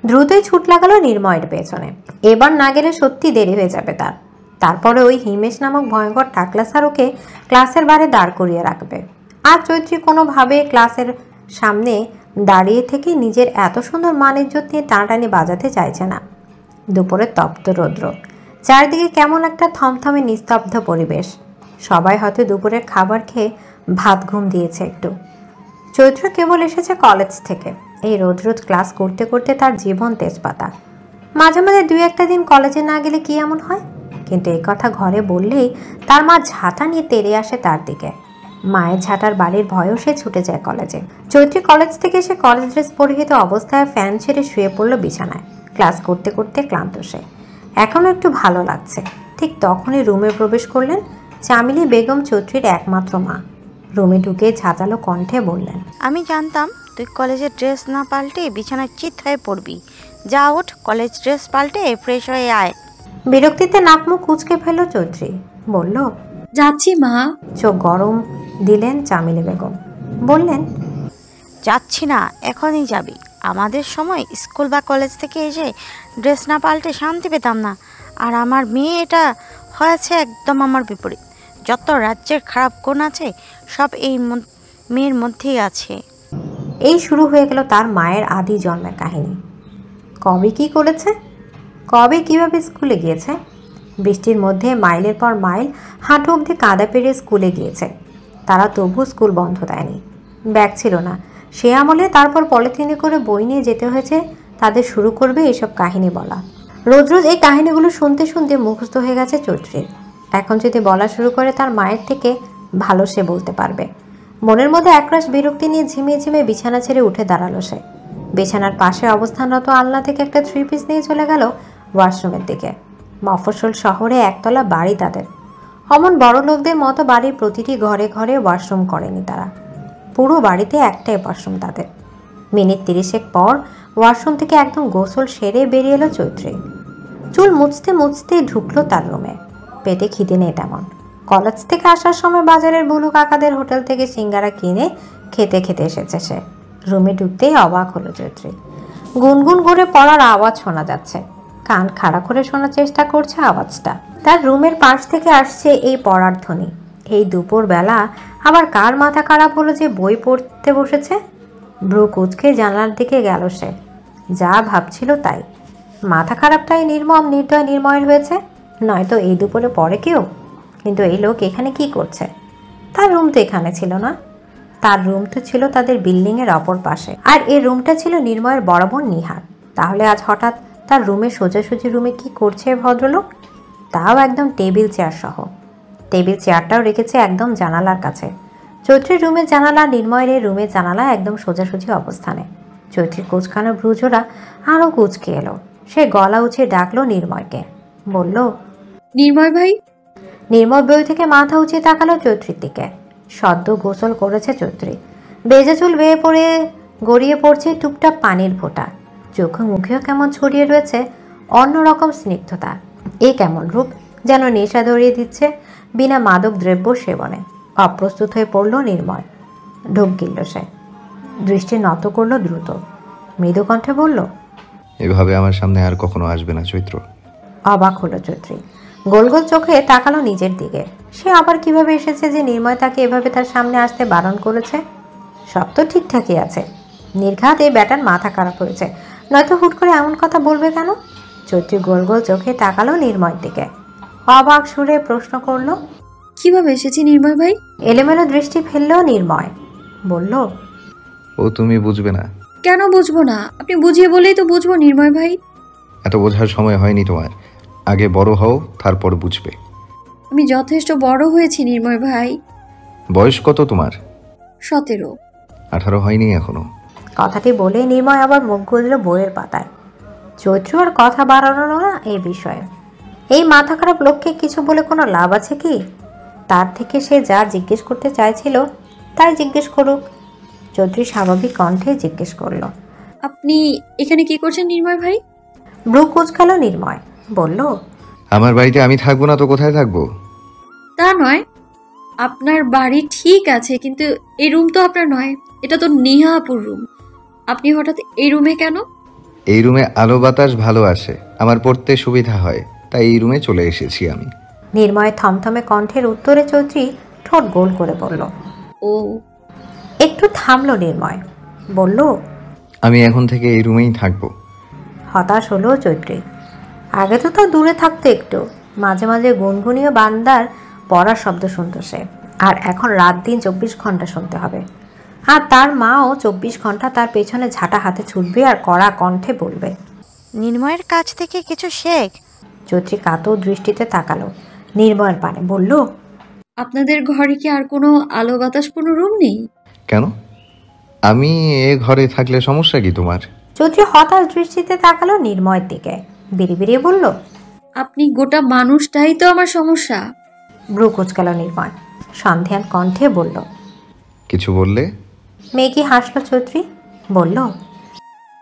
দ্রুতই ছুট লাগালো নির্ময়ের পেছনে। এবার না গেলে সত্যি দেরি হয়ে যাবে তার। তারপরে ওই হিমেশ নামক ভয়ঙ্কর টাকলা স্যারকে ক্লাসের বাইরে দাঁড় করিয়ে রাখবে। আর চৈত্রী কোনোভাবে ক্লাসের সামনে দাঁড়িয়ে থেকে নিজের এত সুন্দর মান ইজ্জত নিয়ে টানাটানি বাজাতে চাইছে না। দুপুরের তপ্ত রৌদ্র, চারদিকে কেমন একটা থমথমে নিস্তব্ধ পরিবেশ। সবাই হয়তো দুপুরের খাবার খেয়ে ভাত ঘুম দিয়েছে একটু। চৈত্র কেবল এসেছে কলেজ থেকে। এই রোজ রোজ ক্লাস করতে করতে তার জীবন তেজপাতা। মাঝে মাঝে 2-1 দিন কলেজে না গেলে কি এমন হয়? কিন্তু এই কথা ঘরে বললেই তার মা ঝাঁটা নিয়ে তেড়ে আসে তার দিকে। মায়ের ঝাঁটার বাড়ির ভয়েও সে ছুটে যায় কলেজে। চৈত্রী কলেজ থেকে এসে কলেজ ড্রেস পরিহিত অবস্থায় ফ্যান ছেড়ে শুয়ে পড়ল বিছানায়। ক্লাস করতে করতে ক্লান্ত সে। এখনও একটু ভালো লাগছে। ঠিক তখনই রুমে প্রবেশ করলেন চামেলি বেগম, চৈত্রীর একমাত্র মা। রুমে ঢুকে ঝাঁঝালো কণ্ঠে বললেন, আমি জানতাম তুই কলেজের ড্রেস না পাল্টে বিছানায় চিত হয়ে পড়বি। যা ওঠ, কলেজ ড্রেস পাল্টে ফ্রেশ হয়ে আয়। বিরক্তিতে নাক মুখ কুঁচকে ফেলল চৈত্রী। বলল, যাচ্ছি মা। চোখ গরম দিলেন চামেলি বেগম। বললেন, যাচ্ছি না, এখনই যাবি। আমাদের সময় স্কুল বা কলেজ থেকে এসে ড্রেস না পাল্টে শান্তি পেতাম না। আর আমার মেয়ে এটা হয়েছে একদম আমার বিপরীত। যত রাজ্যের খারাপ গুণ আছে সব এই মেয়ের মধ্যেই আছে। এই শুরু হয়ে গেল তার মায়ের আদি জন্মের কাহিনী। কবে কি করেছে, কবে কিভাবে স্কুলে গিয়েছে। বৃষ্টির মধ্যে মাইলের পর মাইল হাঁটু অবধি কাদা পেরিয়ে স্কুলে গিয়েছে। তারা তবু স্কুল বন্ধ দেয়নি। ব্যাগ ছিল না সে আমলে। তারপর পলিথিনে করে বই নিয়ে যেতে হয়েছে তাদের শুরু করবে এসব কাহিনী বলা। রোজ রোজ এই কাহিনীগুলো শুনতে শুনতে মুখস্থ হয়ে গেছে চৈত্রীর। এখন যদি বলা শুরু করে তার মায়ের থেকে ভালো সে বলতে পারবে। মনের মধ্যে একরাশ বিরক্তি নিয়ে ঝিমিয়ে ঝিমিয়ে বিছানা ছেড়ে উঠে দাঁড়ালো সে। বিছানার পাশে অবস্থানরত আলনা থেকে একটা 3 পিস নিয়ে চলে গেল ওয়াশরুমের দিকে। মফস্বল শহরে একতলা বাড়ি তাদের। অমন বড় লোকদের মতো বাড়ির প্রতিটি ঘরে ঘরে ওয়াশরুম করেনি তারা। পুরো বাড়িতে একটাই ওয়াশরুম তাদের। মিনিট 30 পর ওয়াশরুম থেকে একদম গোসল সেরে বেরিয়ে এলো চৈত্রী। চুল মুছতে মুছতে ঢুকলো তার রুমে। পেটে খিদে নেই তেমন। কলেজ থেকে আসার সময় বাজারের বুলু কাকাদের হোটেল থেকে সিঙ্গারা কিনে খেতে খেতে এসেছে সে। রুমে ঢুকতেই অবাক হলো চৈত্রী। গুনগুন করে পড়ার আওয়াজ শোনা যাচ্ছে। কান খাড়া করে শোনার চেষ্টা করছে আওয়াজটা। তার রুমের পাশ থেকে আসছে এই পড়ার ধ্বনি। এই দুপুর বেলা আবার কার মাথা খারাপ হলো যে বই পড়তে বসেছে? ভ্রু কুচকে জানলার দিকে গেল সে। যা ভাবছিল তাই। মাথা খারাপটাই নির্মম নির্দয় নির্ময়ের হয়েছে, নয়তো এই দুপুরে পড়ে কেউ। কিন্তু এই লোক এখানে কি করছে? তার রুম তো এখানে ছিল না। তার রুম তো ছিল তাদের বিল্ডিংয়ের অপর পাশে। আর এই রুমটা ছিল নির্ময়ের বড় বোন নিহার। তাহলে আজ হঠাৎ তার রুমে সোজাসুজি রুমে কি করছে ভদ্রলোক? তাও একদম টেবিল চেয়ার সহ। টেবিল চেয়ারটাও রেখেছে একদম জানালার কাছে। চৈত্রীর রুমের জানালা, নির্ময়ের এই রুমের জানালা একদম সোজাসুজি অবস্থানে। চৈত্রীর কুচকানো ভ্রুজোড়া আরও কুচকে এলো। সে গলা উঁচিয়ে ডাকলো নির্ময়কে। বলল, নির্ময় ভাই। নির্ময় বই থেকে মাথা উঁচিয়ে তাকালো চৈত্রীর দিকে। সদ্য গোসল করেছে চৈত্রী। বেজে চুল বেয়ে পড়ে গড়িয়ে পড়ছে টুপটাপ পানির ফোঁটা। চোখে মুখেও কেমন ছড়িয়ে রয়েছে অন্যরকম স্নিগ্ধতা। এ কেমন রূপ, যেন নেশা ধরিয়ে দিচ্ছে বিনা মাদক দ্রব্য সেবনে। অপ্রস্তুত হয়ে পড়ল নির্ময়। ঢোক গিলল সে, দৃষ্টি নত করলো দ্রুত, মৃদু কণ্ঠে বলল, এভাবে আমার সামনে আর কখনো আসবে না চৈত্র। অবাক হলো চৈত্রী। গোল গোল চোখে তাকালো নিজের দিকে। সে আবার কিভাবে এসেছে যে নির্ময় তাকে এভাবে তার সামনে আসতে বারণ করেছে? সব তো ঠিকঠাকই আছে। নির্ঘাত এই ব্যাটার মাথা খারাপ হয়েছে, নয়তো হুট করে এমন কথা বলবে কেন? চৈত্রী গোল গোল চোখে তাকালো নির্ময়ের দিকে, অবাক সুরে প্রশ্ন করলো, কিভাবে এসেছি নির্ময় ভাই? এলোমেলো দৃষ্টি ফেললো নির্ময়, বলল, ও তুমি বুঝবে না। কেন বুঝবো না? আপনি বুঝিয়ে বলেই তো বুঝবো নির্ময় ভাই। এত বোঝার সময় হয়নি তোমার, আগে বড় হও তারপর বুঝবে। আমি যথেষ্ট বড় হয়েছি নির্ময় ভাই। বয়স কত তোমার? 17। 18 হয়নি এখনো। কথাটি বলে নির্ময় আবার মুখ গুজল বইয়ের পাতায়। চৈত্র আর কথা বাড়ানো না এই বিষয়ে। এই মাথা খারাপ লোককে কিছু বলে কোনো লাভ আছে কি? তার থেকে সে যা জিজ্ঞেস করতে চাইছিল তাই জিজ্ঞেস করুক। চৌধুরী স্বাভাবিক কণ্ঠে জিজ্ঞেস করলো, আপনি এখানে কি করছেন নির্ময় ভাই? ব্রু কুচকালো নির্ময়, বলল, আমার বাড়িতে আমি থাকবো না তো কোথায় থাকবো? তা নয়, আপনার বাড়ি ঠিক আছে, কিন্তু এই রুম তো আপনার নয়, এটা তো নেহাপুর রুম। আপনি হঠাৎ এই রুমে কেন? এই রুমে আলো বাতাস ভালো আসে, আমার পড়তে সুবিধা হয়, তাই এই রুমে চলে এসেছি আমি। নির্ময় থমথমে কণ্ঠের উত্তরে চৌধুরী ঠোঁট গোল করে বলল। ও। একটু থামলো নির্ময়, বলল, আমি এখন থেকে এই রুমেই থাকবো। হতাশ হলো চৈত্রী। আগে তো তা দূরে থাকতো একটু, মাঝে মাঝে গুনগুনিয়ে বান্দার পড়ার শব্দ শুনত সে, আর এখন রাত দিন 24 ঘন্টা শুনতে হবে। আর তার মাও 24 ঘন্টা তার পেছনে ঝাঁটা হাতে ছুটবে আর কড়া কণ্ঠে বলবে, নির্ময়ের কাছ থেকে কিছু শেখ। চৈত্রী কাতর দৃষ্টিতে তাকালো নির্ময়ের পানে, বলল, আপনাদের ঘরে কি আর কোনো আলো বাতাস কোনো রুম নেই? কেন? আমি এ ঘরে থাকলে সমস্যা কি তোমার? চৌধুরী হতাশ দৃষ্টিতে তাকালো নির্ময়ের দিকে, বিড়িয়ে বলল, আপনি গোটা মানুষটাই তো আমার সমস্যা। ব্রু কুচকাল নির্ময়, সন্ধ্যান কণ্ঠে বলল। কিছু বললে? মেঘি হাসলো চৌধুরী, বলল,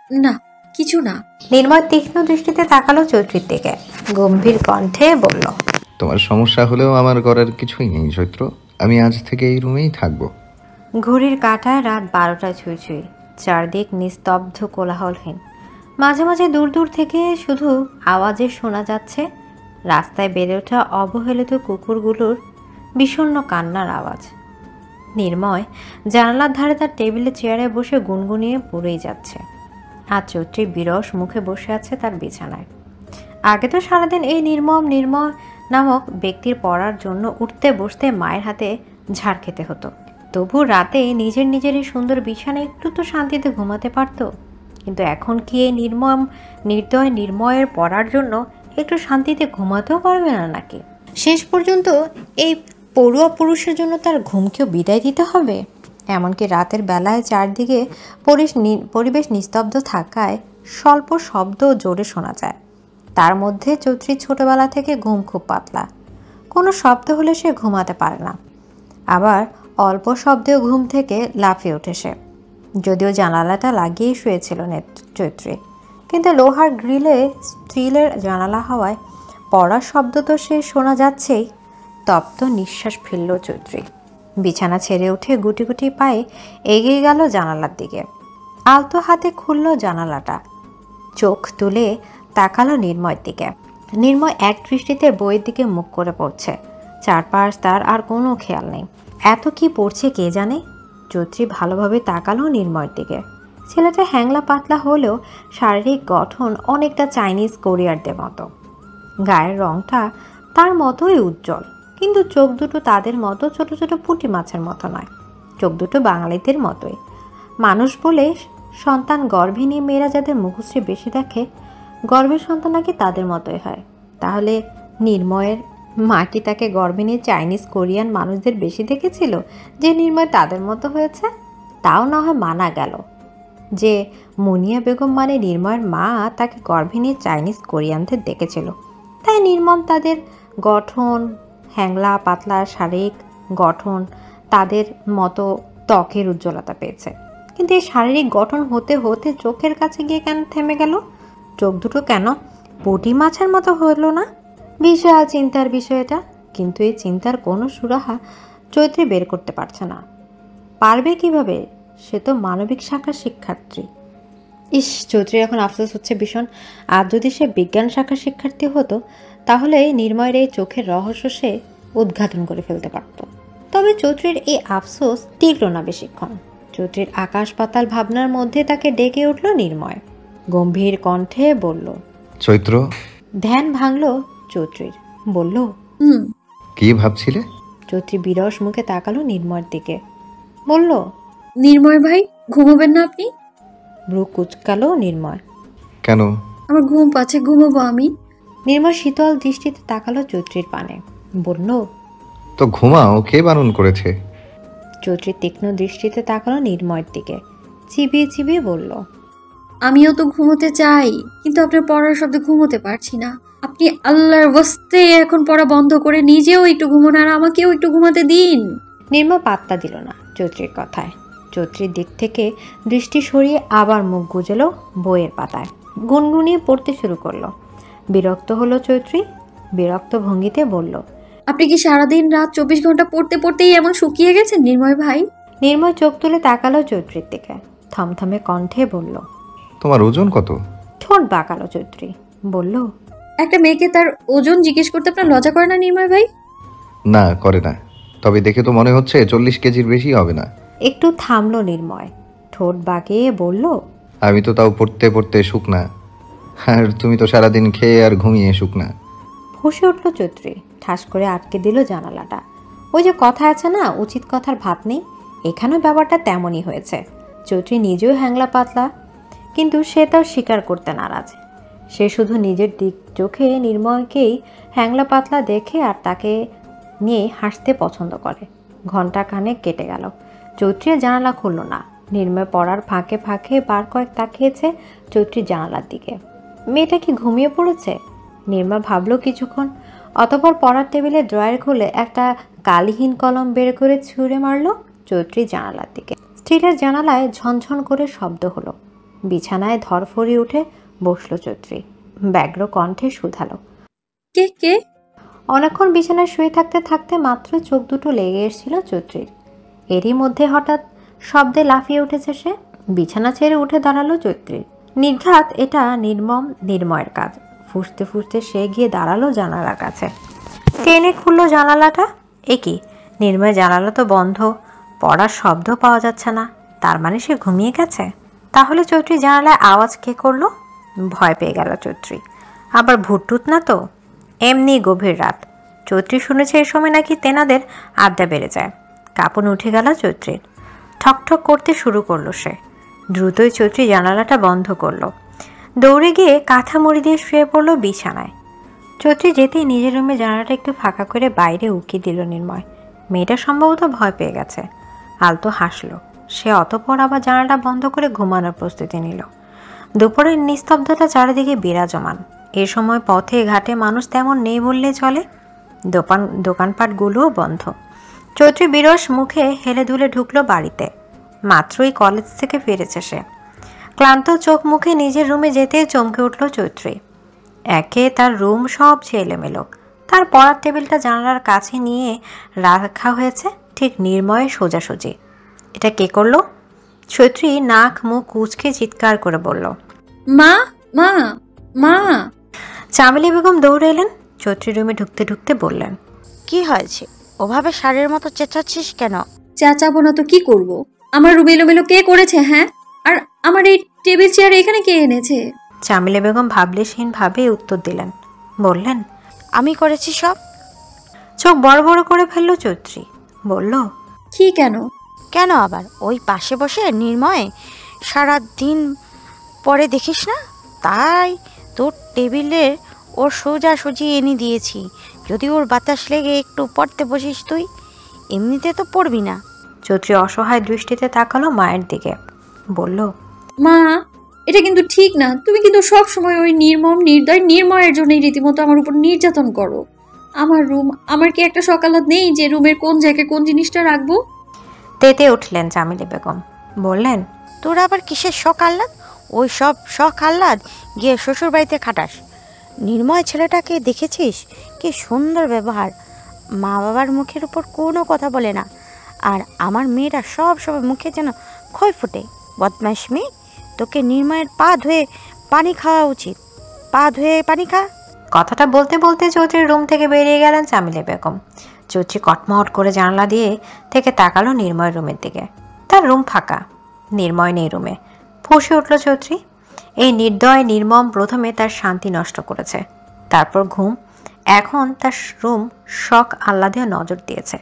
না, কিছু না। নির্ময় তীক্ষ্ণ দৃষ্টিতে তাকালো চৌধুরীর দিকে, গম্ভীর কণ্ঠে বলল, তোমার সমস্যা হলেও আমার করার কিছুই নেই চৈত্র, আমি আজ থেকে এই রুমেই থাকবো। ঘড়ির কাঁটায় রাত 12টা ছুঁই ছুঁই। চারদিক নিস্তব্ধ কোলাহলহীন। মাঝে মাঝে দূর দূর থেকে শুধু আওয়াজে শোনা যাচ্ছে রাস্তায় বেড়ে ওঠা অবহেলিত কুকুরগুলোর বিষণ্ণ কান্নার আওয়াজ। নির্ময় জানালার ধারে তার টেবিলে চেয়ারে বসে গুনগুনিয়ে পড়েই যাচ্ছে। আর চৈত্রী বিরস মুখে বসে আছে তার বিছানায়। আগে তো সারাদিন এই নির্ময় নামক ব্যক্তির পড়ার জন্য উঠতে বসতে মায়ের হাতে ঝাড় খেতে হতো। তবু রাতে নিজের এই সুন্দর বিছানায় একটু তো শান্তিতে ঘুমাতে পারত। কিন্তু এখন কি এই নির্ময়ের পড়ার জন্য একটু শান্তিতে ঘুমাতেও পারবে না নাকি? শেষ পর্যন্ত এই পড়ুয়া পুরুষের জন্য তার ঘুমকেও বিদায় দিতে হবে? এমনকি রাতের বেলায় চারদিকে পরিবেশ নিস্তব্ধ থাকায় স্বল্প শব্দ জোরে শোনা যায়। তার মধ্যে চৌধুরীর ছোটবেলা থেকে ঘুম খুব পাতলা। কোনো শব্দ হলে সে ঘুমাতে পারে না, আবার অল্প শব্দেও ঘুম থেকে লাফিয়ে ওঠে সে। যদিও জানালাটা লাগিয়েই শুয়েছিল চৈত্রী, কিন্তু লোহার গ্রিলে স্টিলের জানালা হওয়ায় পড়ার শব্দ তো সে শোনা যাচ্ছেই। তপ্ত নিঃশ্বাস ফেলল চৈত্রী। বিছানা ছেড়ে উঠে গুটি গুটি পায়ে এগিয়ে গেল জানালার দিকে। আলতো হাতে খুলল জানালাটা, চোখ তুলে তাকালো নির্ময়ের দিকে। নির্ময় এক দৃষ্টিতে বইয়ের দিকে মুখ করে পড়ছে। চারপাশ তার আর কোনো খেয়াল নেই। এত কি পড়ছে কে জানে। চৈত্রী ভালোভাবে তাকালো নির্ময়ের দিকে। ছেলেটা হ্যাংলা পাতলা হলেও শারীরিক গঠন অনেকটা চাইনিজ কোরিয়ারদের মতো। গায়ের রংটা তার মতোই উজ্জ্বল, কিন্তু চোখ দুটো তাদের মতো ছোট ছোট পুঁটি মাছের মতো নয়। চোখ দুটো বাঙালিদের মতোই। মানুষ বলে সন্তান গর্ভে নিয়ে মেয়েরা যাদের মুখশ্রী বেশি দেখে, গর্ভের সন্তান নাকি তাদের মতোই হয়। তাহলে নির্ময়ের মা কি তাকে গর্ভে নিয়ে চাইনিজ কোরিয়ান মানুষদের বেশি দেখেছিল যে নির্ময় তাদের মতো হয়েছে? তাও না হয় মানা গেল যে মুনিয়া বেগম মানে নির্ময়ের মা তাকে গর্ভে নিয়ে চাইনিজ কোরিয়ানদের দেখেছিল, তাই নির্মম তাদের গঠন, হ্যাংলা পাতলা শারীরিক গঠন তাদের মতো ত্বকের উজ্জ্বলতা পেয়েছে, কিন্তু এই শারীরিক গঠন হতে হতে চোখের কাছে গিয়ে কেন থেমে গেল? চোখ দুটো কেন পুঁটি মাছের মতো হলো না? বিশাল চিন্তার বিষয় এটা, কিন্তু এই চিন্তার কোনো সুরাহা চৈত্রী বের করতে পারছে না। পারবে কিভাবে? সে তো মানবিক শাখার শিক্ষার্থী। ইস, চৌধুরীর এখন আফসোস হচ্ছে ভীষণ। আর যদি সে বিজ্ঞান শাখার শিক্ষার্থী হতো তাহলে নির্ময়ের এই চোখের রহস্য সে উদ্ঘাটন করে ফেলতে পারত। তবে চৌধুরীর এই আফসোস টিকল না বেশিক্ষণ। চৌধুরীর আকাশ পাতাল ভাবনার মধ্যে তাকে ডেকে উঠল নির্ময়, গম্ভীর কণ্ঠে বলল, চৈত্র। ধ্যান ভাঙল চৌধুরীর, বলল, কি ভাবছিলে? চৌধুরী বিরস মুখে তাকালো নির্ময়ের দিকে, বলল, নির্ময় ভাই, ঘুমাবেন না আপনি? ভ্রু কুচকালো নির্ময়। কেন? আমার ঘুম পাচ্ছে, ঘুমাবো আমি। নির্ময় শীতল দৃষ্টিতে তাকালো চৌধুরীর পানে, বলল, তো ঘুমাও, কে বারণ করেছে? চৌধুরী তীক্ষ্ণ দৃষ্টিতে তাকালো নির্ময়ের দিকে, চিবিয়ে চিবিয়ে বলল, আমিও তো ঘুমোতে চাই, কিন্তু আপনার পড়ার শব্দে ঘুমোতে পারছি না। আপনি আল্লাহর ওয়াস্তে এখন পড়া বন্ধ করে নিজেও একটু ঘুমোন, আর আমাকেও একটু ঘুমাতে দিন। নির্ময় পাত্তা দিল না চৌধুরীর কথায়। চৌধুরীর দিক থেকে দৃষ্টি সরিয়ে আবার মুখ গুজেল বইয়ের পাতায়, গুনগুনিয়ে পড়তে শুরু করলো। বিরক্ত হলো চৌধুরী, বিরক্ত ভঙ্গিতে বলল, আপনি কি সারাদিন রাত 24 ঘন্টা পড়তে পড়তেই এমন শুকিয়ে গেছেন নির্ময় ভাই? নির্ময় চোখ তুলে তাকালো চৌধুরীর দিকে, থমথমে কণ্ঠে বলল, তোমার ওজন কত? ঠোঁট বাঁকালো চৌধুরী, বলল, একটা মেয়েকে তার ওজন জিজ্ঞেস করতে আপনার লজ্জা করে না নির্ময় ভাই? না, করে না। তবে দেখে তো মনে হচ্ছে 40 কেজির বেশি হবে না। একটু থামলো নির্ময়, ঠোঁট বাঁকিয়ে বলল, আমি তো তাও পড়তে পড়তে শুকনা, আর তুমি তো সারাদিন খেয়ে আর ঘুমিয়ে শুকনা। ফুঁসে উঠল চৌধুরী, ঠাস করে আটকে দিল জানালাটা। ওই যে কথা আছে না, উচিত কথার ভাত নেই, এখানেও ব্যাপারটা তেমনই হয়েছে। চৌধুরী নিজেও হ্যাংলা পাতলা, কিন্তু সে তাও স্বীকার করতে নারাজ। সে শুধু নিজের দিক চোখে নির্ময়কেই হ্যাংলা পাতলা দেখে আর তাকে নিয়ে হাসতে পছন্দ করে। ঘন্টা খানেক কেটে গেল, চৌধুরী জানালা খুলল না। নির্ময় পড়ার ফাঁকে ফাঁকে বার কয়েক তাকিয়েছে চৌধুরীর জানালার দিকে। মেয়েটা কি ঘুমিয়ে পড়েছে? নির্ময় ভাবলো কিছুক্ষণ, অতঃপর পড়ার টেবিলে ড্রয়ার খুলে একটা কালিহীন কলম বের করে ছুঁড়ে মারল চৌধুরীর জানালার দিকে। স্টিলের জানালায় ঝনঝন করে শব্দ হলো। বিছানায় ধরফড়ি উঠে বসলো চৌধুরী, ব্যগ্র কণ্ঠে শুধালো, কে কে? অনেকক্ষণ বিছানায় শুয়ে থাকতে থাকতে মাত্র চোখ দুটো লেগে এসেছিল চৌধুরীর। এরই মধ্যে হঠাৎ শব্দে লাফিয়ে উঠেছে সে। বিছানা ছেড়ে উঠে দাঁড়ালো চৌধুরী। নির্ঘাত এটা নির্মম নির্ময়ের কাজ। ফুঁসতে ফুঁসতে সে গিয়ে দাঁড়ালো জানালার কাছে, টেনে খুললো জানালাটা। এ কি, নির্ময় জানালা তো বন্ধ, পড়ার শব্দ পাওয়া যাচ্ছে না, তার মানে সে ঘুমিয়ে গেছে। তাহলে চৌধুরী জানালায় আওয়াজ কে করলো? ভয় পেয়ে গেল চৌধুরী। আবার ভুটটুত না তো, এমনি গভীর রাত। চৌধুরী শুনেছে এই সময় নাকি তেনাদের আড্ডা বেড়ে যায়। কাঁপন উঠে গেল চৌধুরীর, ঠকঠক করতে শুরু করলো সে। দ্রুতই চৌধুরী জানালাটা বন্ধ করলো, দৌড়ে গিয়ে কাঁথা মুড়ি দিয়ে শুয়ে পড়লো বিছানায়। চৌধুরী যেতেই নিজের রুমে জানালাটা একটু ফাঁকা করে বাইরে উকি দিল নির্ময়। মেয়েটা সম্ভবত ভয় পেয়ে গেছে। আলতো হাসলো সে, অতঃপর আবার জানালাটা বন্ধ করে ঘুমানোর প্রস্তুতি নিল। দুপুরের নিস্তব্ধতা চারিদিকে বিরাজমান। এ সময় পথে ঘাটে মানুষ তেমন নেই বললে চলে। দোকানপাটগুলোও বন্ধ। চৌধুরী বিরস মুখে হেলে দুলে ঢুকলো বাড়িতে। মাত্রই কলেজ থেকে ফিরেছে সে। ক্লান্ত চোখ মুখে নিজের রুমে যেতে চমকে উঠল চৌধুরী। একে তার রুম সব ছেলেমেলো। তার পড়ার টেবিলটা জানালার কাছে নিয়ে রাখা হয়েছে ঠিক নির্ময়ের সোজাসুজি। এটা কে করলো? চৌধুরী নাক মুখ কুঁচকে চিৎকার করে বলল, মা মা মা। চামেলি বেগম দৌড়ে এলেন। চৌধুরী রুমে ঢুকতে ঢুকতে বললেন, কি হয়েছে? ওভাবে শাড়ির মতো চেঁচাচ্ছিস কেন? চেঁচাবো না তো কি করব? আমার রুম এলোমেলো কে করেছে? হ্যাঁ, আর আমার এই টেবিল চেয়ার এখানে কে এনেছে? চামেলি বেগম ভাবলেশহীন ভাবে উত্তর দিলেন, বললেন, আমি করেছি সব। চোখ বড় বড় করে ফেললো চৌধুরী, বলল, কি কেন? কেন আবার? ওই পাশে বসে নির্ময় সারা দিন পরে দেখিস না, তাই তোর টেবিলের ওর সোজাসুজি এনে দিয়েছি। যদি ওর বাতাস লেগে একটু পড়তে বসিস তুই, এমনিতে তো পড়বি না। চৌধুরী অসহায় দৃষ্টিতে তাকালো মায়ের দিকে, বলল, মা, এটা কিন্তু ঠিক না। তুমি কিন্তু সব সময় ওই নির্মম নির্দয় নির্ময়ের জন্যই রীতিমতো আমার উপর নির্যাতন করো। আমার রুম, আমার কি একটা সকালাত নেই যে রুমের কোন জায়গায় কোন জিনিসটা রাখবো? তেতে উঠলেন জামিলি বেগম। বললেন, তোর আবার কিসের শখ আহ্লাদ? ওই সব শখ আহ্লাদ গিয়ে শ্বশুর বাড়িতে খাটাস। নির্ময় ছেলেটাকে দেখেছিস? কি সুন্দর ব্যবহার, মা বাবার মুখের উপর কোনো কথা বলে না। আর আমার মেয়েরা সব সময় মুখে যেন খই ফোটে। বদমাইশ মেয়ে, তোকে নির্ময়ের পা ধুয়ে পানি খাওয়া উচিত। পা ধুয়ে পানি খা। কথাটা বলতে বলতে চৌধুরীর রুম থেকে বেরিয়ে গেলেন জামিলে বেগম। চৌধুরী কটমট করে জানলা দিয়ে থেকে তাকালো নির্ময়ের রুমের দিকে। তার রুম ফাঁকা, নির্ময় নেই রুমে। ফুঁসে উঠল চৌধুরী। এই নির্দয় নির্মম প্রথমে তার শান্তি নষ্ট করেছে, তারপর ঘুম, এখন তার রুম শখ আহ্লাদেও নজর দিয়েছে।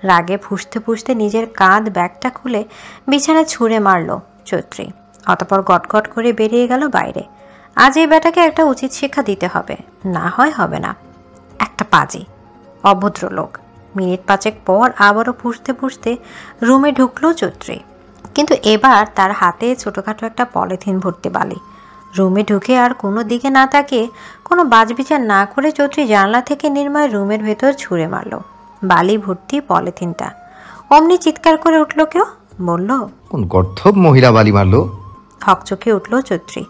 রাগে ফুঁসতে ফুঁসতে নিজের কাঁধ ব্যাগটা খুলে বিছানায় ছুঁড়ে মারল চৌধুরী। অতপর গটগট করে বেরিয়ে গেল বাইরে। আজ এই বেটাকে একটা উচিত শিক্ষা দিতে হবে, না হয় হবে না। একটা পাজি, অভদ্র লোক। মিনিট পাঁচেক পর আবারও ফুঁসতে ফুঁসতে রুমে ঢুকলো চৌধুরী, কিন্তু এবার তার হাতে ছোটোখাটো একটা পলিথিন ভর্তি বালি। রুমে ঢুকে আর কোনো দিকে না তাকিয়ে, কোনো বাজবিচার না করে চৌধুরী জানলা থেকে নির্ময় রুমের ভেতর ছুঁড়ে মারল বালি ভর্তি পলিথিনটা। অমনি চিৎকার করে উঠল কেউ, বলল, কোন গর্ধব মহিলা বালি মারলো? হকচকে উঠল চৌধুরী।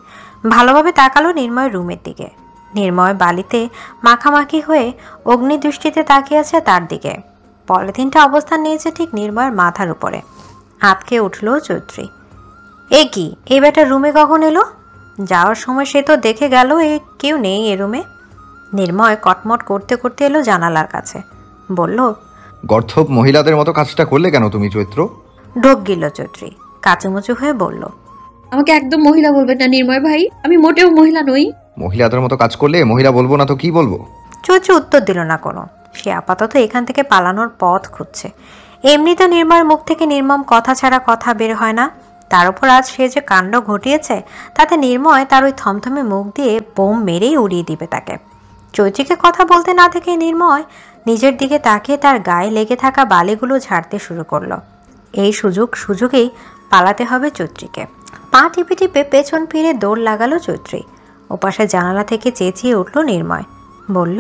ভালোভাবে তাকালো নির্ময় রুমের দিকে। নির্ময় বালিতে মাখামাখি হয়ে অগ্নিদৃষ্টিতে তাকিয়ে আছে তার দিকে। পলিথিনটা অবস্থান নিয়েছে ঠিক নির্ময়ের মাথার উপরে। আতকে উঠল চৌধুরী। এ কি, এই বেটা রুমে কখন এলো? যাওয়ার সময় সে তো দেখে গেল কেউ নেই এ রুমে। নির্ময় কটমট করতে করতে এলো জানালার কাছে, বলল, গর্ধব মহিলাদের মতো কাজটা করলে কেন তুমি চৈত্র? ঢোক গিল চৌধুরী কাচুমুচু হয়ে বলল, আমাকে একদম মহিলা বলবেন না নির্ময় ভাই, আমি মোটেও মহিলা নই। মহিলাদের মতো কাজ করলে মহিলা বলবো না তো কি বলবো? চৌধুরী উত্তর দিল না কোনো। সে আপাতত এখান থেকে পালানোর পথ খুঁজছে। এমনি তো নির্ময়ের মুখ থেকে নির্মম কথা ছাড়া কথা বের হয় না, তার উপর আজ সে যে কাণ্ড ঘটিয়েছে তাতে নির্ময় তার ওই থমথমে মুখ দিয়ে বোম মেরেই উড়িয়ে দিবে তাকে। চৈত্রীকে কথা বলতে না থেকে নির্ময় নিজের দিকে তাকিয়ে তার গায়ে লেগে থাকা বালিগুলো ঝাড়তে শুরু করলো। এই সুযোগেই পালাতে হবে চৈত্রীকে। পা টিপে টিপে পেছন ফিরে দৌড় লাগালো চৈত্রী। ওপাশে জানালা থেকে চেঁচিয়ে উঠল নির্ময়, বলল,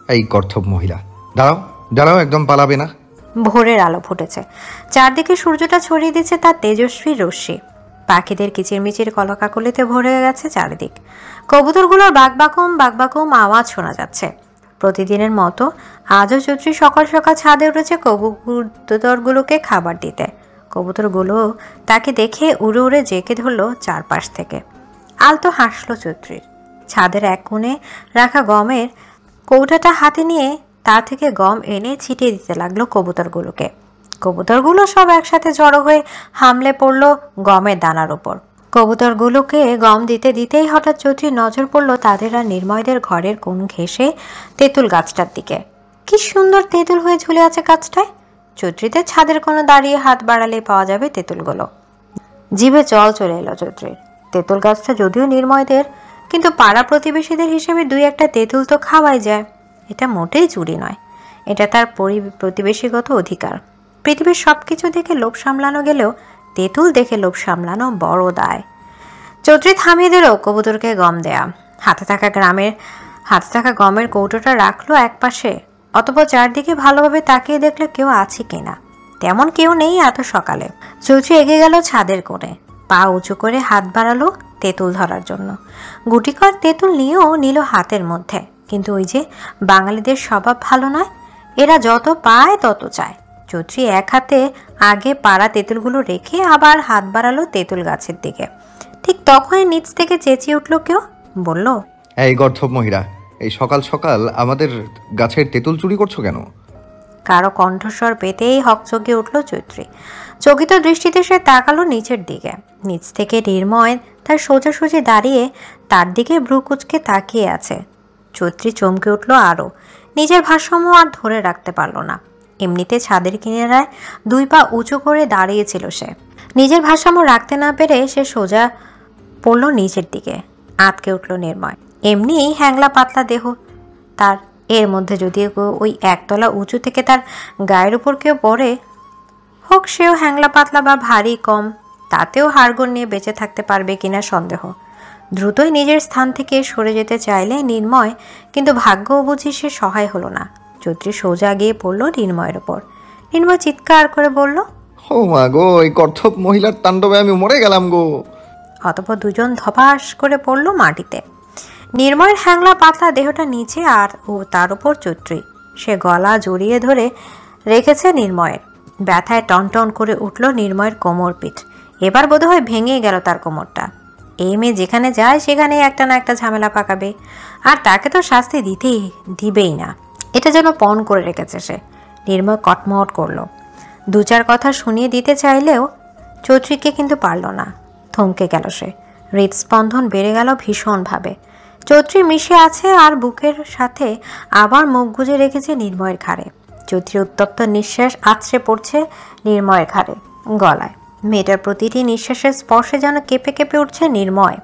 এই গর্ধব মহিলা, দাঁড়াও দাঁড়াও, একদম পালাবে না। ভোরের আলো ফুটেছে, চারদিকে সূর্যটা ছড়িয়ে দিচ্ছে তার তেজস্বী রশ্মি। পাখিদের কিচিরমিচির কলকাকলিতে ভরে গেছে চারিদিক। কবুতরগুলোর বাকবাকুম আওয়াজ শোনা যাচ্ছে। প্রতিদিনের মতো আজও চৈত্রী সকাল সকাল ছাদে উঠেছে কবুতরগুলোকে খাবার দিতে। কবুতরগুলো তাকে দেখে উড়ে উড়ে জেঁকে ধরলো চারপাশ থেকে। আলতো হাসলো চৈত্রীর। ছাদের এক কোণে রাখা গমের কৌটাটা হাতে নিয়ে তা থেকে গম এনে ছিটিয়ে দিতে লাগলো কবুতরগুলোকে। কবুতরগুলো সব একসাথে জড়ো হয়ে হামলে পড়লো গমের দানার উপর। কবুতরগুলোকে গম দিতে দিতেই হঠাৎ চৌধুরীর নজর পড়লো তাদের আর নির্ময়দের ঘরের কোণ ঘেঁষে তেঁতুল গাছটার দিকে। কি সুন্দর তেঁতুল হয়ে ঝুলে আছে গাছটায়। চৌধুরীদের ছাদের কোনো দাঁড়িয়ে হাত বাড়ালে পাওয়া যাবে তেঁতুলগুলো। জিভে জল চলে এলো চৌধুরীর। তেঁতুল গাছটা যদিও নির্ময়দের, কিন্তু পাড়া প্রতিবেশীদের হিসেবে দুই একটা তেঁতুল তো খাওয়াই যায়। এটা মোটেই চুরি নয়, এটা তার প্রতিবেশীগত অধিকার। পৃথিবীর সব কিছু দেখে লোভ সামলানো গেলেও তেঁতুল দেখে লোভ সামলানো বড় দায়। চৌধুরী থামিয়ে দিল কবুতরকে গম দেয়া। হাতে থাকা গমের কৌটোটা রাখলো এক পাশে। অতঃপর চারদিকে ভালোভাবে তাকিয়ে দেখলো কেউ আছে কিনা। তেমন কেউ নেই এত সকালে। চৌধুরী এগিয়ে গেল ছাদের কোণে, পা উঁচু করে হাত বাড়ালো তেঁতুল ধরার জন্য। গুটিকর তেঁতুল নিয়েও নিল হাতের মধ্যে। কিন্তু ওই যে বাঙালিদের স্বভাব ভালো নয়, এরা যত পায় তত চায়। চৌধুরী এক হাতে আগে পাড়া তেঁতুলগুলো রেখে আবার হাত বাড়ালো তেঁতুল গাছের দিকে। ঠিক তখনই নিচ থেকে চেঁচিয়ে উঠল কেউ, বলল, এই গর্ধব মহিলা, এই সকাল সকাল আমাদের গাছের তেঁতুল চুরি করছো কেন? কারো কণ্ঠস্বর পেতেই হকচকে উঠল চৈত্রী। চকিত দৃষ্টিতে সে তাকালো নিচের দিকে। নিচ থেকে নির্ময় তার সোজাসুজি দাঁড়িয়ে তার দিকে ভ্রু কুঁচকে তাকিয়ে আছে। চৈত্রী চমকে উঠল আরও। নিজের ভারসাম্য আর ধরে রাখতে পারল না। এমনিতে ছাদের কিনারায় দুই পা উঁচু করে দাঁড়িয়েছিল সে। নিজের ভারসাম্য রাখতে না পেরে সে সোজা পড়ল নিচের দিকে। আতকে উঠল নির্ময়। এমনি হ্যাংলা পাতলা দেহ তার, এর মধ্যে যদি ওই একতলা উঁচু থেকে তার গায়ের উপর কেউ পড়ে, হোক সেও হ্যাংলা পাতলা বা ভারী কম, তাতেও হাড়গোড় নিয়ে বেঁচে থাকতে পারবে কিনা সন্দেহ। দ্রুতই নিজের স্থান থেকে সরে যেতে চাইলে নির্ময়, কিন্তু ভাগ্য বুঝি সে সহায় হলো না। চৌধুরী সোজা গিয়ে পড়ল নির্ময়ের ওপর। নির্ময় চিৎকার করে বলল, ও মা গো, এই কর্থপ মহিলার তাণ্ডবে আমি মরে গেলাম গো। অতঃপর দুজন ধপাস করে পড়ল মাটিতে। নির্ময়ের হ্যাংলা পাতলা দেহটা নিচে, আর ও তার উপর চৈত্রী। সে গলা জড়িয়ে ধরে রেখেছে নির্ময়ের। ব্যথায় টনটন করে উঠল নির্ময়ের কোমর পিঠ। এবার বোধহয় ভেঙে গেল তার কোমরটা। এই মেয়ে যেখানে যায় সেখানে একটা না একটা ঝামেলা পাকাবে, আর তাকে তো শাস্তি দিবেই না, এটা যেন পণ করে রেখেছে সে। নির্ময় কটমট করলো। দু চার কথা শুনিয়ে দিতে চাইলেও চৈত্রীকে কিন্তু পারল না। থমকে গেল সে। হৃদস্পন্দন বেড়ে গেল ভীষণভাবে। চৈত্রী মিশে আছে আর বুকের সাথে আবার মুখ গুজে রেখেছে নির্ময়ের ঘাড়ে। চৈত্রী উত্তপ্ত নিঃশ্বাস আছড়ে পড়ছে নির্ময়ের ঘাড়ে, গলায়। মেয়েটার প্রতিটি নিঃশ্বাসের স্পর্শে যেন কেঁপে কেঁপে উঠছে নির্ময়।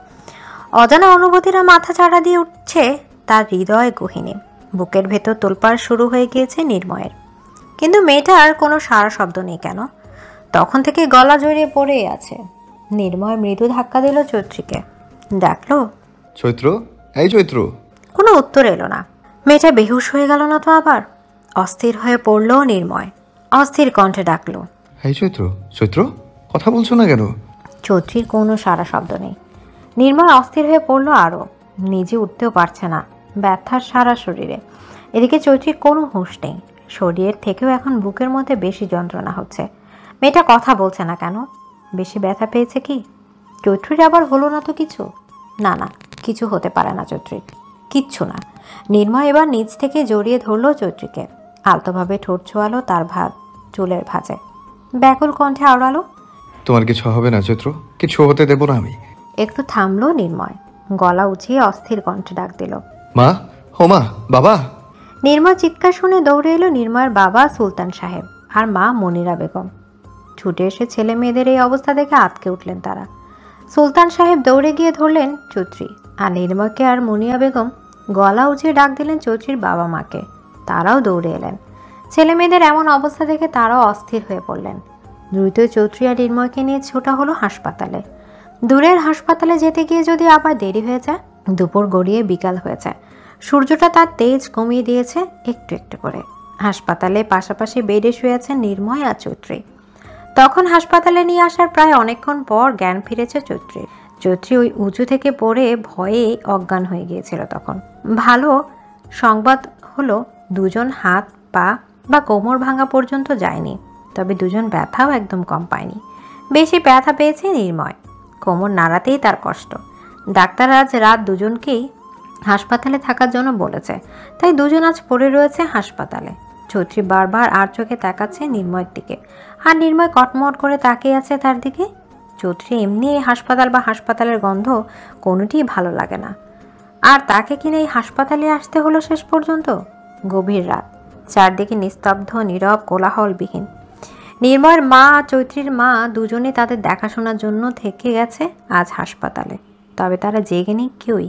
অজানা অনুভূতিরা মাথা চাড়া দিয়ে উঠছে তার হৃদয় গহীনে। বুকের ভেতর তোলপাড় শুরু হয়ে গিয়েছে নির্ময়ের। কিন্তু মেয়েটার কোনো সারা শব্দ নেই কেন? তখন থেকে গলা জড়িয়ে পড়েই আছে। নির্ময় মৃদু ধাক্কা দিল চৈত্রীকে। ডাকলো, চৈত্র, এই চৈত্র। কোনো উত্তর এলো না। মেয়েটা বেহুশ হয়ে গেল না তো আবার? অস্থির হয়ে পড়ল নির্ময়। অস্থির কণ্ঠে ডাকলো, এই চৈত্র, চৈত্র, কথা বলছো না কেন? চৈত্রীর কোনো সারা শব্দ নেই। নির্ময় অস্থির হয়ে পড়ল আরও। নিজে উঠতেও পারছে না, ব্যথার সারা শরীরে। এদিকে চৈত্রীর কোনো হুঁশ নেই। শরীরের থেকেও এখন বুকের মধ্যে বেশি যন্ত্রণা হচ্ছে। মেয়েটা কথা বলছে না কেন? বেশি ব্যথা পেয়েছে কি? চৈত্রীর আবার হলো না তো কিছু? না না, কিছু হতে পারে না চৈত্রীর, কিচ্ছু না। নির্ময় এবার নিচ থেকে জড়িয়ে ধরলো চৈত্রীকে। আলতোভাবে ঠোঁট ছোঁয়ালো তার চুলের ভাঁজে। ব্যাকুল কণ্ঠে আওড়ালো, তোমার কিছু হবে না চৈত্র, কিছু হতে দেব না আমি। একটু থামলো নির্ময়। গলা উঁচিয়ে অস্থির কণ্ঠে ডাক দিল, মা, ও মা, বাবা। নির্ময় চিৎকার শুনে দৌড়ে এলো নির্ময়ের বাবা সুলতান সাহেব আর মা মনিরা বেগম। ছুটে এসে ছেলে মেয়েদের এই অবস্থা দেখে আঁতকে উঠলেন তারা। সুলতান সাহেব দৌড়ে গিয়ে ধরলেন চৈত্রী, আর নির্ময়কে আর মনিয়া বেগম গলা উঁচিয়ে ডাক দিলেন চৈত্রীর বাবা মাকে। তারাও দৌড়ে এলেন। ছেলে মেয়েদের এমন অবস্থা দেখে তারাও অস্থির হয়ে পড়লেন। দ্রুত চৈত্রী আর নির্ময়কে নিয়ে ছোটা হলো হাসপাতালে। দূরের হাসপাতালে যেতে গিয়ে যদি আবার দেরি হয়ে যায়। দুপুর গড়িয়ে বিকাল হয়ে যায়। সূর্যটা তার তেজ কমিয়ে দিয়েছে একটু একটু করে। হাসপাতালে পাশাপাশি বেডে শুয়ে আছেন নির্ময় আর চৈত্রী। তখন হাসপাতালে নিয়ে আসার প্রায় অনেকক্ষণ পর জ্ঞান ফিরেছে চৈত্রীর। চৈত্রী ওই উঁচু থেকে পড়ে ভয়ে অজ্ঞান হয়ে গিয়েছিল তখন। ভালো সংবাদ হলো দুজন হাত পা বা কোমর ভাঙা পর্যন্ত যায়নি, তবে দুজন ব্যথাও একদম কম পায়নি। বেশি ব্যথা পেয়েছে নির্ময়। কোমর নাড়াতেই তার কষ্ট। ডাক্তার আজ রাত দুজনকেই হাসপাতালে থাকার জন্য বলেছে, তাই দুজন আজ পড়ে রয়েছে হাসপাতালে। চৈত্রী বারবার আর চোখে তাকাচ্ছে নির্ময়ের দিকে, আর নির্ময় কটমট করে তাকিয়ে আছে তার দিকে। চৈত্রী এমনি এই হাসপাতাল বা হাসপাতালের গন্ধ কোনোটিই ভালো লাগে না, আর তাকে কিনে এই হাসপাতালে আসতে হলো শেষ পর্যন্ত। গভীর রাত, চারদিকে নিস্তব্ধ, নীরব, কোলাহলবিহীন। নির্ময়ের মা আর চৈত্রীর মা দুজনে তাদের দেখাশোনার জন্য থেকে গেছে আজ হাসপাতালে। তবে তারা জেগে নেই কেউই।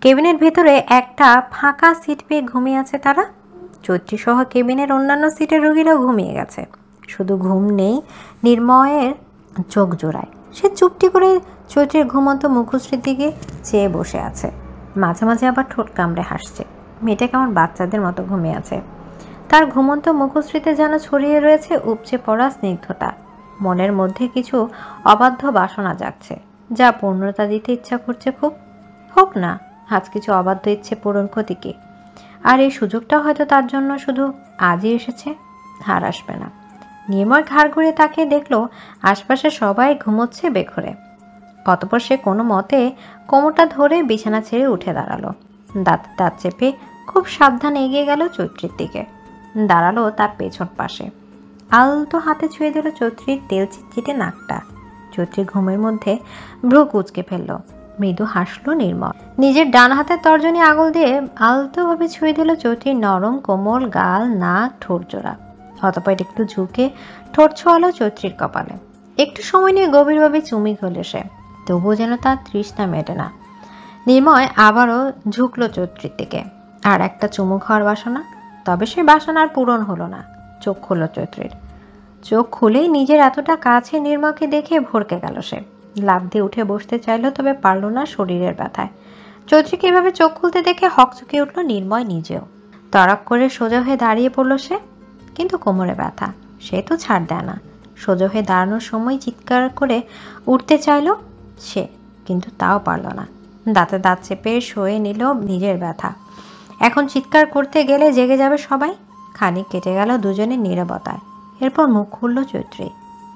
কেবিনের ভেতরে একটা ফাঁকা সিট পেয়ে ঘুমিয়ে আছে তারা। চৈত্রী সহ কেবিনের অন্যান্য সিটের রোগীরাও ঘুমিয়ে গেছে। শুধু ঘুম নেই নির্ময়ের চোখ জোড়ায়। সে চুপটি করে চৈত্রীর ঘুমন্ত মুখশ্রীর দিকে চেয়ে বসে আছে। মাঝে মাঝে আবার ঠোঁট কামড়ে হাসছে। মেয়েটা কেমন বাচ্চাদের মতো ঘুমিয়ে আছে। তার ঘুমন্ত মুখশ্রীতে যেন ছড়িয়ে রয়েছে উপচে পড়া স্নিগ্ধতা। মনের মধ্যে কিছু অবাধ্য বাসনা জাগছে, যা পূর্ণতা দিতে ইচ্ছা করছে খুব। হোক না আজ কিছু অবাধ্য ইচ্ছে পূরণ, ক্ষতি কি? আর এই সুযোগটা হয়তো তার জন্য শুধু আজই এসেছে, আর আসবে না। নির্ময় ঘাড় ঘুরে তাকিয়ে দেখলো আশপাশে সবাই ঘুমোচ্ছে বেঘরে। অতঃপর সে কোনো মতে কোমরটা ধরে বিছানা ছেড়ে উঠে দাঁড়ালো। দাঁত চেপে খুব সাবধানে এগিয়ে গেল চৈত্রীর দিকে। দাঁড়ালো তার পেছন পাশে। আলতো হাতে ছুঁয়ে দিল চৈত্রীর তেল চিটচিটে নাকটা। চৈত্রী ঘুমের মধ্যে ভ্রু কুঁচকে ফেলল। মৃদু হাসলো নির্মল। নিজের ডান হাতের তর্জনী আঙুল দিয়ে আলতোভাবে ছুঁয়ে দিল চৈত্রীর নরম কোমল গাল, নাক, ঠোঁট জোড়া। অতঃপর একটু ঝুঁকে ঠোঁট ছোঁয়ালো চৈত্রীর কপালে। একটু সময় নিয়ে গভীরভাবে চুমি খেল সে। তবুও যেন তার তৃষ্ণা মেটে না। নির্ময় আবারও ঝুঁকলো চৈত্রীর দিকে। আর একটা চুমু খাওয়ার বাসনা। তবে সে বাসনার পূরণ হলো না। চোখ খুলল চৈত্রীর। চোখ খুলেই নিজের এতটা কাছে নির্ময়কে দেখে ভরকে গেল সে। লাফ দিয়ে উঠে বসতে চাইল, তবে পারল না শরীরের ব্যথায়। চৈত্রীকে এভাবে চোখ খুলতে দেখে হকচকে উঠল নির্ময় নিজেও। তড়াক করে সোজা হয়ে দাঁড়িয়ে পড়ল সে। কিন্তু কোমরে ব্যথা, সে তো ছাড় দেয় না। সোজা হয়ে দাঁড়ানোর সময় চিৎকার করে উঠতে চাইল সে, কিন্তু তাও পারল না। দাঁতে দাঁত চেপে সয়ে নিল নিজের ব্যথা। এখন চিৎকার করতে গেলে জেগে যাবে সবাই। খানিক কেটে গেল দুজনের নীরবতায়। এরপর মুখ খুলল চৈত্রী,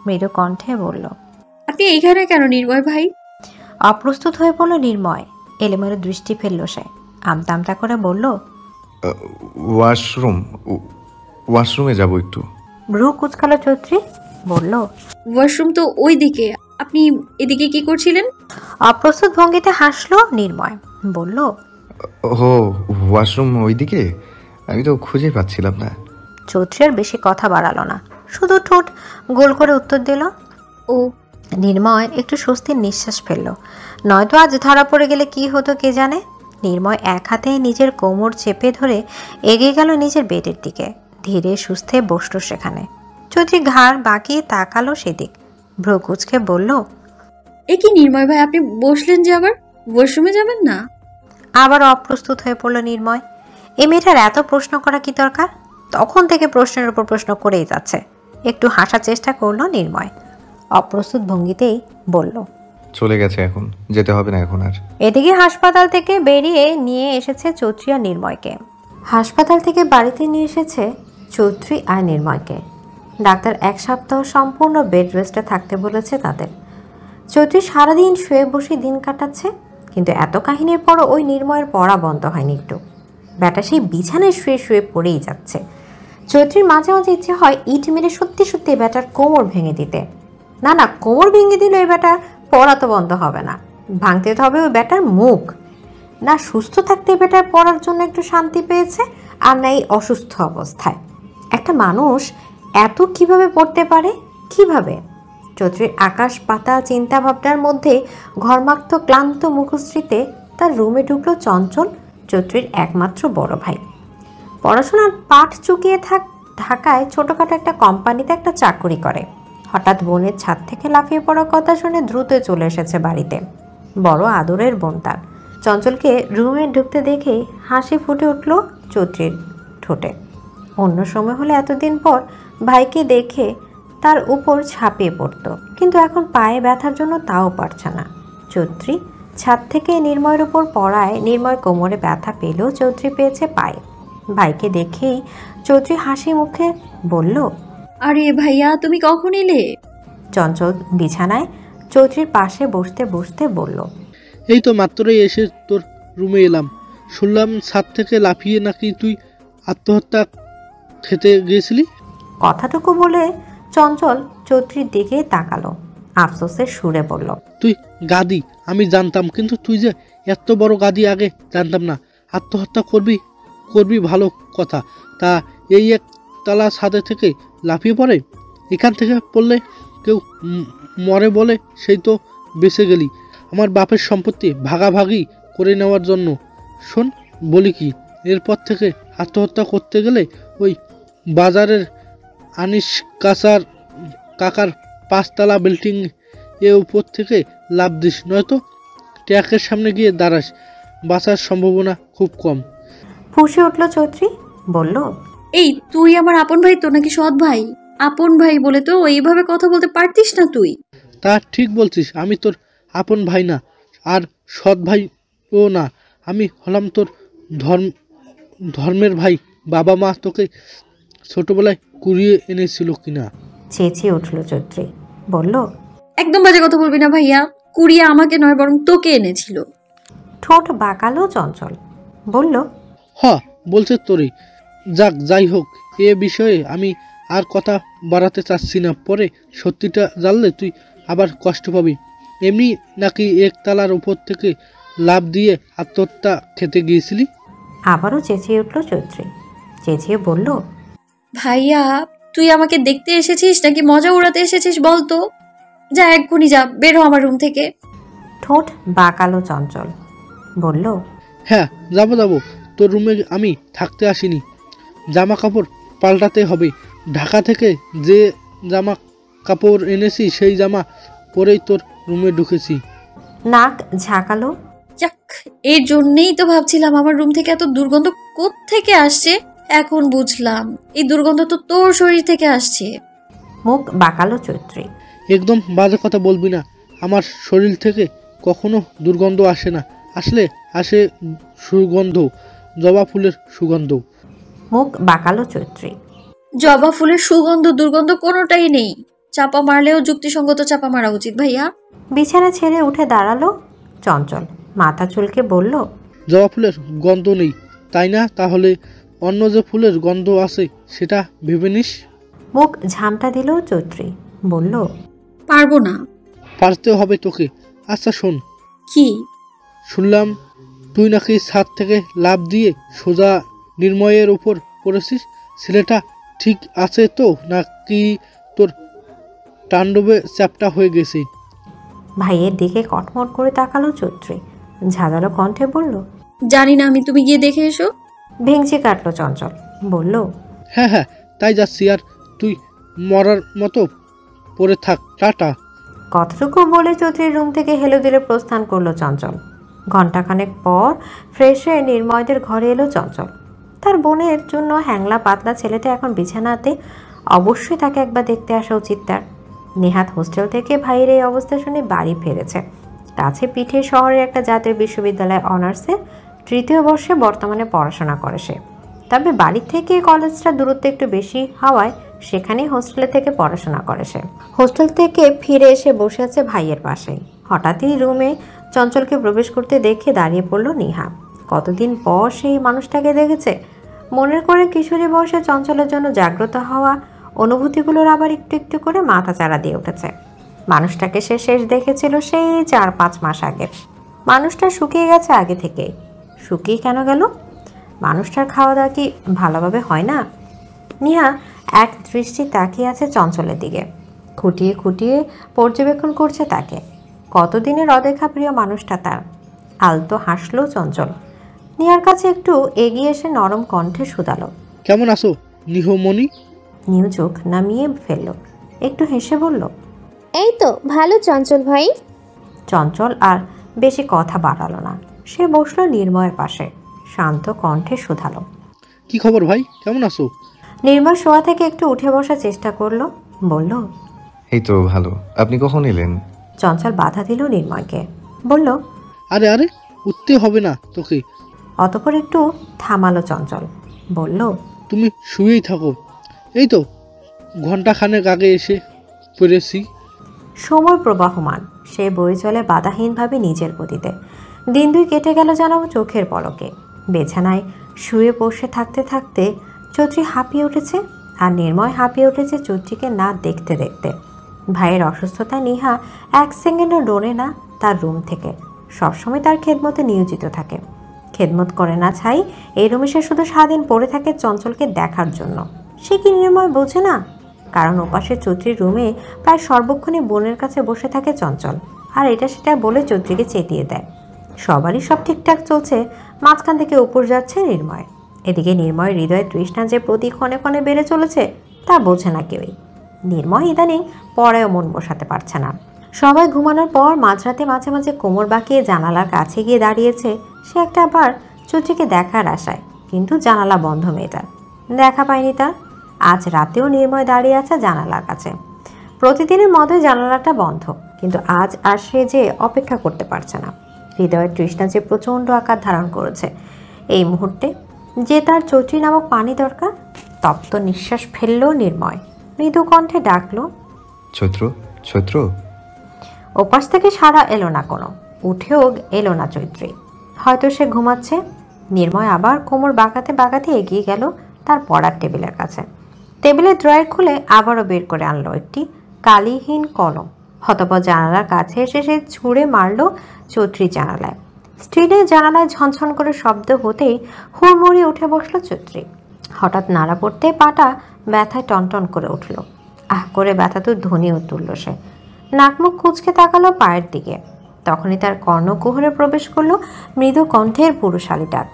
মৃদু কণ্ঠে বলল, আপনি এইখানে কেন নির্ময় ভাই? অপ্রস্তুত হয়ে পড়ল নির্ময়। এলোমেলো দৃষ্টি ফেলল সে, আমতা আমতা করে বলল, ওয়াশরুমে যাব একটু। ভ্রু কুচকালো চৈত্রী, বলল, ওয়াশরুম তো ওই দিকে, আপনি এদিকে কি করছিলেন? অপ্রস্তুত ভঙ্গিতে হাসলো নির্ময়, বলল, ও ওয়াশরুম ওইদিকে, আমি তো খুঁজে পাচ্ছিলাম না। চৈত্রী আর বেশি কথা বাড়ালো না, শুধু ঠোঁট গোল করে উত্তর দিল। ও। নির্ময় একটু স্বস্তির নিঃশ্বাস ফেলল। নয়তো আজ ধরা পড়ে গেলে কি হতো কে জানে। নির্ময় এক হাতে নিজের কোমর চেপে ধরে এগিয়ে গেল নিজের বেডের দিকে। ধীরে সুস্থে বসল সেখানে। চৌধুরী ঘাড় বাঁকিয়ে তাকালো সেদিক, ভ্রু কুচকে বলল, এ কি নির্ময় ভাই, আপনি বসলেন যে আবার? ওয়াশরুমে যাবেন না? আবার অপ্রস্তুত হয়ে পড়ল নির্ময়। এই মেয়েটার এত প্রশ্ন করা কি দরকার? তখন থেকে প্রশ্নের উপর প্রশ্ন করেই যাচ্ছে। একটু হাসার চেষ্টা করলো নির্ময়, অপ্রস্তুত ভঙ্গিতেই বলল, চলে গেছে, এখন যেতে হবে না এখন আর। এদিকে হাসপাতাল থেকে বেরিয়ে নিয়ে এসেছে চৌধুরী আর নির্ময়কে। হাসপাতাল থেকে বাড়িতে নিয়ে এসেছে চৌধুরী আর নির্ময়কে। ডাক্তার 1 সপ্তাহ সম্পূর্ণ বেড রেস্টে থাকতে বলেছে তাদের। চৌধুরী সারাদিন শুয়ে বসে দিন কাটাচ্ছে, কিন্তু এত কাহিনীর পরও ওই নির্ময়ের পড়া বন্ধ হয়নি একটু। ব্যাটা সেই বিছানায় শুয়ে শুয়ে পড়েই যাচ্ছে। চৌধুরীর মাঝে মাঝে ইচ্ছে হয় ইট মেরে সত্যি সত্যি ব্যাটার কোমর ভেঙে দিতে। না, কোমর ভেঙে দিলে ওই ব্যাটার পড়া তো বন্ধ হবে না, ভাঙতে হবে ওই ব্যাটার মুখ। না সুস্থ থাকতে ব্যাটার পড়ার জন্য একটু শান্তি পেয়েছে, আর না এই অসুস্থ অবস্থায়। একটা মানুষ এত কিভাবে পড়তে পারে, কিভাবে? চৌধুরীর আকাশ পাতাল চিন্তা ভাবনার মধ্যে ঘর্মাক্ত ক্লান্ত মুখশ্রীতে তার রুমে ঢুকলো চঞ্চল, চৌধুরীর একমাত্র বড় ভাই। পড়াশোনার পাঠ চুকিয়ে ঢাকায় ছোটোখাটো একটা কোম্পানিতে একটা চাকরি করে। হঠাৎ বোনের ছাদ থেকে লাফিয়ে পড়ার কথা শুনে দ্রুত চলে এসেছে বাড়িতে। বড় আদরের বোন তার। চঞ্চলকে রুমে ঢুকতে দেখে হাসি ফুটে উঠল চৌধুরীর ঠোঁটে। অন্য সময় হলে এতদিন পর ভাইকে দেখে তার উপর ঝাঁপিয়ে পড়ত, কিন্তু এখন পায়ে ব্যথার জন্য তাও পারছে না। চৌধুরী ছাদ থেকে নির্ময়ের উপর পড়ায় নির্ময় কোমরে ব্যথা পেলেও চৌধুরী পেয়েছে পায়ে। ভাইকে দেখেই চৌধুরী হাসি মুখে বলল, আরে ভাইয়া, তুমি কখন এলে? চঞ্চল বিছানায় চৌধুরীর পাশে বসতে বসতে বলল, এই তো মাত্রই এসে তোর রুমে এলাম। শুনলাম ছাদ থেকে লাফিয়ে নাকি তুই আত্মহত্যা খেতে গিয়েছিলি। কথাটুকু বলে চঞ্চল চৌধুরীর দিকে তাকালো, আফসোসের সুরে বলল, তুই গাদি আমি জানতাম, কিন্তু তুই যে এত বড় গাদি আগে জানতাম না। আত্মহত্যা করবি ভালো কথা, তা এই এক তালা ছাদে থেকে লাফিয়ে পড়ে? এখান থেকে পড়লে কেউ মরে বলে সেই তো বেঁচে গেলি আমার বাপের সম্পত্তি ভাগাভাগি করে নেওয়ার জন্য। শোন বলি কি, এরপর থেকে আত্মহত্যা করতে গেলে ওই বাজারের আনিস কাকার 5 তলা বিল্ডিং এ উপর থেকে লাফ দিস, নয়তো ট্র্যাকের সামনে গিয়ে দাঁড়াস, বাঁচার সম্ভাবনা খুব কম। ফুঁসে উঠল চৌধুরী, বলল, এই তুই আমার আপন ভাই তো নাকি সৎ ভাই? আপন ভাই বলে তো এইভাবে কথা বলতে পারতিস না তুই। তা ঠিক বলছিস, আমি তোর আপন ভাই না, আর সৎ ভাই ও না, আমি হলাম তোর ধর্মের ভাই। বাবা মা তোকে ছোটবেলায় কুড়িয়ে এনেছিল কিনা? চেঁচিয়ে উঠল চৌধুরী, বলল, একদম বাজে কথা বলবি না ভাইয়া, কুড়িয়ে আমাকে নয় বরং তোকে এনেছিল। ঠোঁট বাঁকালো চঞ্চল, বলল, বলছে তোরই। যাই হোক, এ বিষয়ে আমি আর কথা বাড়াতে চাচ্ছি না, পরে সত্যিটা জানলে তুই আবার কষ্ট পাবি। এমনি নাকি একতলার উপর থেকে লাফ দিয়ে আত্মহত্যা খেতে গিয়েছিলি? আবারও চেঁচিয়ে উঠল চৌধুরী, চেঁচিয়ে বলল, ভাইয়া তুই আমাকে দেখতে এসেছিস নাকি মজা উড়াতে এসেছিস বলতো? যা এক্ষুনি যা, বের হ আমার রুম থেকে। ঠোঁট বাঁকালো চঞ্চল, বলল, হ্যাঁ যাবো, তোর রুমে আমি থাকতে আসিনি, জামা কাপড় পাল্টাতে হবে। ঢাকা থেকে যে জামা কাপড় এনেছি সেই জামা পরেই তোর রুমে ঢুকেছি। নাক ঝাঁকালো। যাক, এর জন্যেই তো ভাবছিলাম আমার রুম থেকে এত দুর্গন্ধ কোত্থেকে আসছে। এখন বুঝলাম, এই দুর্গন্ধ তো তোর শরীর থেকে আসছে। মুখ বাঁকালো চৈত্রী। একদম বাজে কথা বলবি না। আমার শরীর থেকে কখনো দুর্গন্ধ আসে না, আসলে আসে সুগন্ধ, জবা ফুলের সুগন্ধ। মুখ বাঁকালো চৈত্রী। জবা ফুলের সুগন্ধ দুর্গন্ধ কোনোটাই নেই। চাপা মারলেও যুক্তিসঙ্গত চাপা মারা উচিত ভাইয়া। বিছানা ছেড়ে উঠে দাঁড়ালো চঞ্চল, মাথা চুলকে বলল, জবা ফুলের গন্ধ নেই তাই না? তাহলে অন্য যে ফুলের গন্ধ আছে সেটা ভেবে নিস। মুখ ঝামটা দিল চৈত্রী, বলল, পারবো না। পারতে হবে তোকে। আচ্ছা শোন, কি? শুনলাম তুই নাকি ছাদ থেকে লাফ দিয়ে সোজা নির্ময়ের উপর পড়েছিস। ছেলেটা ঠিক আছে তো, নাকি তোর তাণ্ডবে চ্যাপ্টা হয়ে গেছে? ভাইয়ের দিকে কটমট করে তাকালো চৈত্রী, ঝাঁঝালো কণ্ঠে বলল, জানি না আমি, তুমি গিয়ে দেখে এসো। ভেঙচি কাটলো চঞ্চল, বলল, হ্যাঁ হ্যাঁ তাই যাচ্ছি, আর তুই মরার মতো পড়ে থাক, টাটা। কতটুকু বলে চৌধুরীর রুম থেকে হেলে দিলে প্রস্থান করলো চঞ্চল। ঘণ্টাখানেক পর ফ্রেশ হয়ে নির্ময়দের ঘরে এলো চঞ্চল। তার বোনের জন্য হ্যাংলা পাতলা ছেলেটা এখন বিছানাতে, অবশ্যই তাকে একবার দেখতে আসা উচিত তার। নেহাত হোস্টেল থেকে ভাইয়ের এই অবস্থা শুনে বাড়ি ফিরেছে। কাছে পিঠে শহরের একটা জাতীয় বিশ্ববিদ্যালয় অনার্সে 3য় বর্ষে বর্তমানে পড়াশোনা করে সে। তবে বাড়ি থেকে কলেজটা দূরত্ব একটু বেশি হওয়ায় সেখানেই হোস্টেলে থেকে পড়াশোনা করে সে। হোস্টেল থেকে ফিরে এসে বসে আছে ভাইয়ের পাশেই। হঠাৎই রুমে চঞ্চলকে প্রবেশ করতে দেখে দাঁড়িয়ে পড়ল নিহা। কতদিন পর সেই মানুষটাকে দেখেছে। মনের করে কিশোরী বয়সে চঞ্চলের জন্য জাগ্রত হওয়া অনুভূতিগুলোর আবার একটু একটু করে মাথা চাড়া দিয়ে উঠেছে। মানুষটাকে সে শেষ দেখেছিল সেই 4-5 মাস আগে। মানুষটা শুকিয়ে গেছে আগে থেকেই। শুকিয়ে কেন গেল? মানুষটার খাওয়া দাওয়া কি ভালোভাবে হয় না? নিহা এক দৃষ্টি তাকিয়ে আছে চঞ্চলের দিকে, খুঁটিয়ে খুঁটিয়ে পর্যবেক্ষণ করছে তাকে। কতদিনের অদেখা প্রিয় মানুষটা তার। আলতো হাসলো চঞ্চল। নিহার কাছে একটু এগিয়ে এসে নরম কণ্ঠে শুধালো, কেমন আছো নিহমণি? নিউ চোখ নামিয়ে ফেলল, একটু হেসে বলল, এই তো ভালো চঞ্চল ভাই। চঞ্চল আর বেশি কথা বাড়ালো না। সে বসলো নির্ময়ের পাশে, শান্ত কণ্ঠে শুধালো, কি খবর ভাই, কেমন আছো? নির্ময় শোয়া থেকে একটু উঠে বসার চেষ্টা করলো, বলল, এই তো ভালো। আপনি কখন এলেন? চঞ্চল বাধা দিল নির্ময়কে, বলল, আরে আরে উঠতে হবে না তোকে। অতঃপর একটু থামালো চঞ্চল, বলল, তুমি শুয়েই থাকো। এই তো ঘন্টাখানেক আগে এসে পড়েছি। সময় প্রবাহমান, সে বয়ে চলে বাধাহীনভাবে নিজের গতিতে। দিন 2 কেটে গেল যেন চোখের পলকে। বিছানায় শুয়ে বসে থাকতে থাকতে চৈত্রী হাঁপিয়ে উঠেছে, আর নির্ময় হাঁপিয়ে উঠেছে চৈত্রীকে না দেখতে দেখতে। ভাইয়ের অসুস্থতায় নিহা 1 সেকেন্ডও ডোরে না তার রুম থেকে। সবসময় তার খেদমতে নিয়োজিত থাকে। খেদমত করে না ছাই এই রুমে সে শুধু সারাদিন পড়ে থাকে চঞ্চলকে দেখার জন্য। সে কি নির্ময় বোঝে না? কারণ ওপাশে চৈত্রীর রুমে প্রায় সর্বক্ষণই বোনের কাছে বসে থাকে চঞ্চল, আর এটা সেটা বলে চৈত্রীকে চেতিয়ে দেয়। সবারই সব ঠিকঠাক চলছে, মাঝখান থেকে উপর যাচ্ছে নির্ময়। এদিকে নির্ময়ের হৃদয়ের তৃষ্ণা যে প্রতি ক্ষণে ক্ষণে বেড়ে চলেছে তা বোঝে না কেউই। নির্ময় ইদানিং পড়ায়ও মন বসাতে পারছে না। সবাই ঘুমানোর পর মাঝরাতে মাঝে মাঝে কোমর বাঁকিয়ে জানালার কাছে গিয়ে দাঁড়িয়েছে সে একটা বার চৈত্রীকে দেখার আশায়, কিন্তু জানালা বন্ধ মেয়েটার। দেখা পায়নি তার। আজ রাতেও নির্ময় দাঁড়িয়ে আছে জানালার কাছে। প্রতিদিনের মতোই জানালাটা বন্ধ, কিন্তু আজ আর সে যে অপেক্ষা করতে পারছে না। হৃদয়ের তৃষ্ণা যে প্রচণ্ড আকার ধারণ করেছে এই মুহূর্তে, যে তার চৈত্রী নামক পানি দরকার। তপ্ত নিঃশ্বাস ফেলল নির্ময়, মৃদু কণ্ঠে ডাকলো, চৈত্র, চৈত্র। ওপাশ থেকে সাড়া এলো না কোনো, উঠেও এলো না চৈত্রী। হয়তো সে ঘুমাচ্ছে। নির্ময় আবার কোমর বাঁকাতে বাঁকাতে এগিয়ে গেল তার পড়ার টেবিলের কাছে। টেবিলের ড্রয়ার খুলে আবারও বের করে আনলো একটি কালিহীন কলম। হতপর জানালার কাছে এসে সে ছুঁড়ে মারল চৈত্রীর জানালায়। স্টিলের জানালায় ঝনঝন করে শব্দ হতেই হুড়মুড়িয়ে উঠে বসলো চৈত্রী। হঠাৎ নাড়া পড়তে পাটা ব্যথায় টনটন করে উঠল। আহ করে ব্যথা তো ধ্বনিও তুলল সে। নাকমুখ কুঁচকে তাকালো পায়ের দিকে। তখনই তার কর্ণকুহরে প্রবেশ করলো মৃদু কণ্ঠের পুরুষালী ডাক।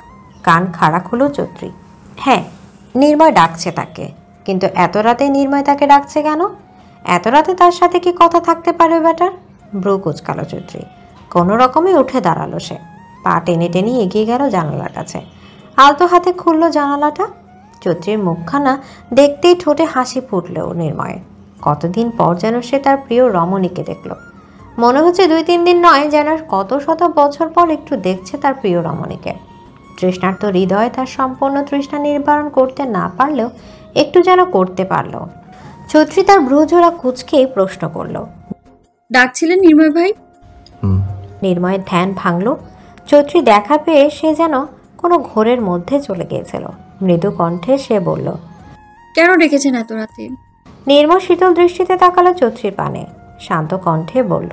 কান খাড়া হলো চৈত্রী। হ্যাঁ, নির্ময় ডাকছে তাকে, কিন্তু এত রাতে নির্ময় তাকে ডাকছে কেন? এত রাতে তার সাথে কি কথা থাকতে পারে ব্যাটার? ভ্রু কুচকালো চৈত্রী। কোনো রকমে উঠে দাঁড়ালো সে। পা টেনে টেনে এগিয়ে গেল জানালার কাছে। আলতো হাতে খুললো জানালাটা। চৈত্রীর মুখখানা দেখতেই ঠোঁটে হাসি ফুটলেও নির্ময়ের। কতদিন পর যেন সে তার প্রিয় রমণীকে দেখল। মনে হচ্ছে 2-3 দিন নয়, যেন কত শত বছর পর একটু দেখছে তার প্রিয় রমণীকে। তৃষ্ণার্ত হৃদয়ে তার সম্পূর্ণ তৃষ্ণা নির্বারণ করতে না পারলেও একটু যেন করতে পারল। চৈত্রী তার ভ্রুজোড়া কুঁচকে প্রশ্ন করল, ডাকছিলেন নির্ময় ভাই? নির্ময়ের ধ্যান ভাঙল। চৈত্রী দেখা পেয়ে সে যেন কোনো ঘোরের মধ্যে চলে গিয়েছিল। মৃদু কণ্ঠে সে বলল, কেন ডেকেছেন এত রাতে? নির্মল শীতল দৃষ্টিতে তাকালো চৈত্রীর পানে, শান্ত কণ্ঠে বলল,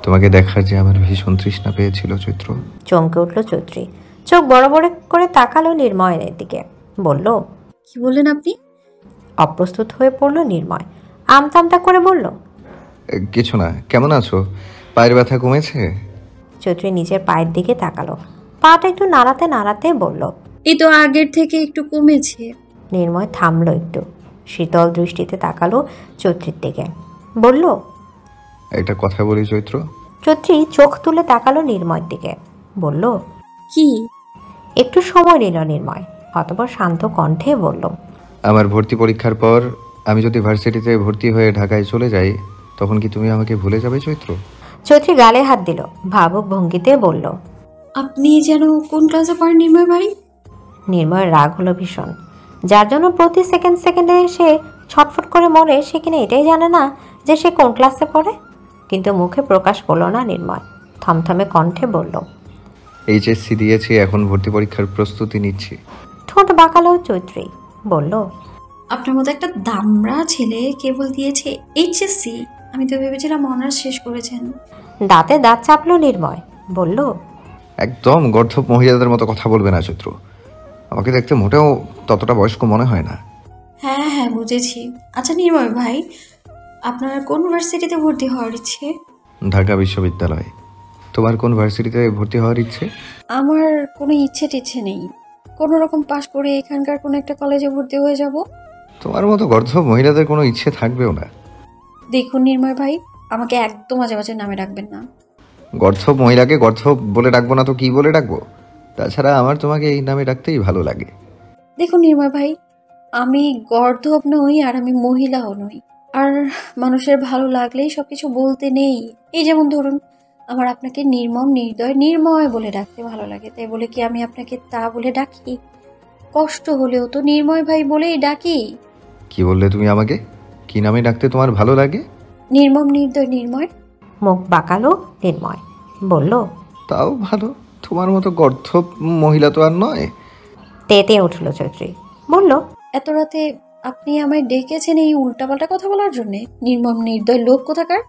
তোমাকে দেখার যে আমার ভীষণ তৃষ্ণা পেয়েছিল চৈত্র। চমকে উঠল চৈত্রী, চোখ বড় বড় করে তাকালো নির্ময়ের দিকে, বলল, কি বললেন আপনি? অপ্রস্তুত হয়ে পড়ল নির্ময়, আমতামতা করে বলল, কিছু না। কেমন আছো? পায়ের ব্যথা কমেছে? চৈত্রী নিজের পায়ের দিকে তাকালো, পাটা একটু নাড়াতে নাড়াতে বলল, এই তো আগের থেকে একটু কমেছে। নির্ময় থামলো একটু, শীতল দৃষ্টিতে তাকালো চৈত্রীর দিকে, বলল, একটা কথা বলি চৈত্র। চৈত্রী চোখ তুলে তাকালো নির্ময়ের দিকে, বলল, কি? একটু সময় নিল নির্ময়, অতঃপর শান্ত কণ্ঠে বলল, আমার ভর্তি পরীক্ষার পর আমি যদি ভার্সিটিতে ভর্তি হয়ে ঢাকায় চলে যাই, তখন কি তুমি আমাকে ভুলে যাবে চৈত্র? চৈত্রী গালে হাত দিল, ভাবুক ভঙ্গিতে বলল, আপনি যেন কোন ক্লাসে পড়েন নির্ময় ভাই? নির্ময়ের রাগ হলো ভীষণ, যার জন্য প্রতি সেকেন্ডে সে ছটফট করে মরে, সে কিনা এটাই জানে না যে সে কোন ক্লাসে পড়ে। কিন্তু মুখে প্রকাশ করলো না নির্ময়, থমথমে কণ্ঠে বলল, এইচএসসি দিয়েছি, এখন ভর্তি পরীক্ষার প্রস্তুতি নিচ্ছি। ঠোঁট বাঁকালো চৈত্রী, বলল, আপনার মতো একটা দামড়া ছেলে কেবল দিয়েছে এইচএসসি? আমি তো ভেবেছিলাম অনার্স শেষ করেছেন। দাঁতে দাঁত চাপলো নির্ময়, বলল, একদম গর্ধব মহিলাদের মতো কথা বলবে না চৈত্র। আমাকে দেখতে মোটেও ততটা বয়স্ক মনে হয় না। হ্যাঁ হ্যাঁ বুঝেছি। আচ্ছা নির্ময় ভাই, আপনার কোন ভার্সিটিতে ভর্তি হওয়ার ইচ্ছে? ঢাকা বিশ্ববিদ্যালয়। তোমার কোন ভার্সিটিতে ভর্তি হওয়ার ইচ্ছে? আমার কোনো ইচ্ছে টিচ্ছে নেই, কোনো রকম পাশ করে এখানকার কোনো একটা কলেজে ভর্তি হয়ে যাব। তোমার মতো গর্ধব মহিলাদের কোনো ইচ্ছে থাকবেও না। দেখুন নির্ময় ভাই, আমাকে একদম আজে বাজে নামে রাখবেন না। গর্ধব মহিলাকে গর্ধব বলে ডাকবো না তো কি বলে ডাকবো? তাছাড়া আমার তোমাকে এই নামে ডাকতেই ভালো লাগে। দেখুন নির্ময় ভাই, আমি গর্ধব নই আর আমি মহিলাও নই, আর মানুষের ভালো লাগলেই সবকিছু বলতে নেই। এই যেমন ধরুন, আমার আপনাকে নির্মম নির্দয় নির্ময় বলে ডাকতে ভালো লাগে, তাই বলে কি আমি আপনাকে তা বলে ডাকি? কষ্ট হলেও তো নির্ময় ভাই বলেই ডাকি। কি বললে তুমি আমাকে? কি নামে ডাকতে তোমার ভালো লাগে? নির্মম নির্দয় নির্ময়। মুখ বাঁকালো নির্ময়, বলল, তাও ভালো। তোমার মতো গর্ধব মহিলা তো আর নয়। তেতে উঠল চৈত্রী, বলল, এত রাতে আপনি আমায় ডেকেছেন এই উল্টাপাল্টা কথা বলার জন্যে? নির্মম নির্দয় লোক কোথাকার।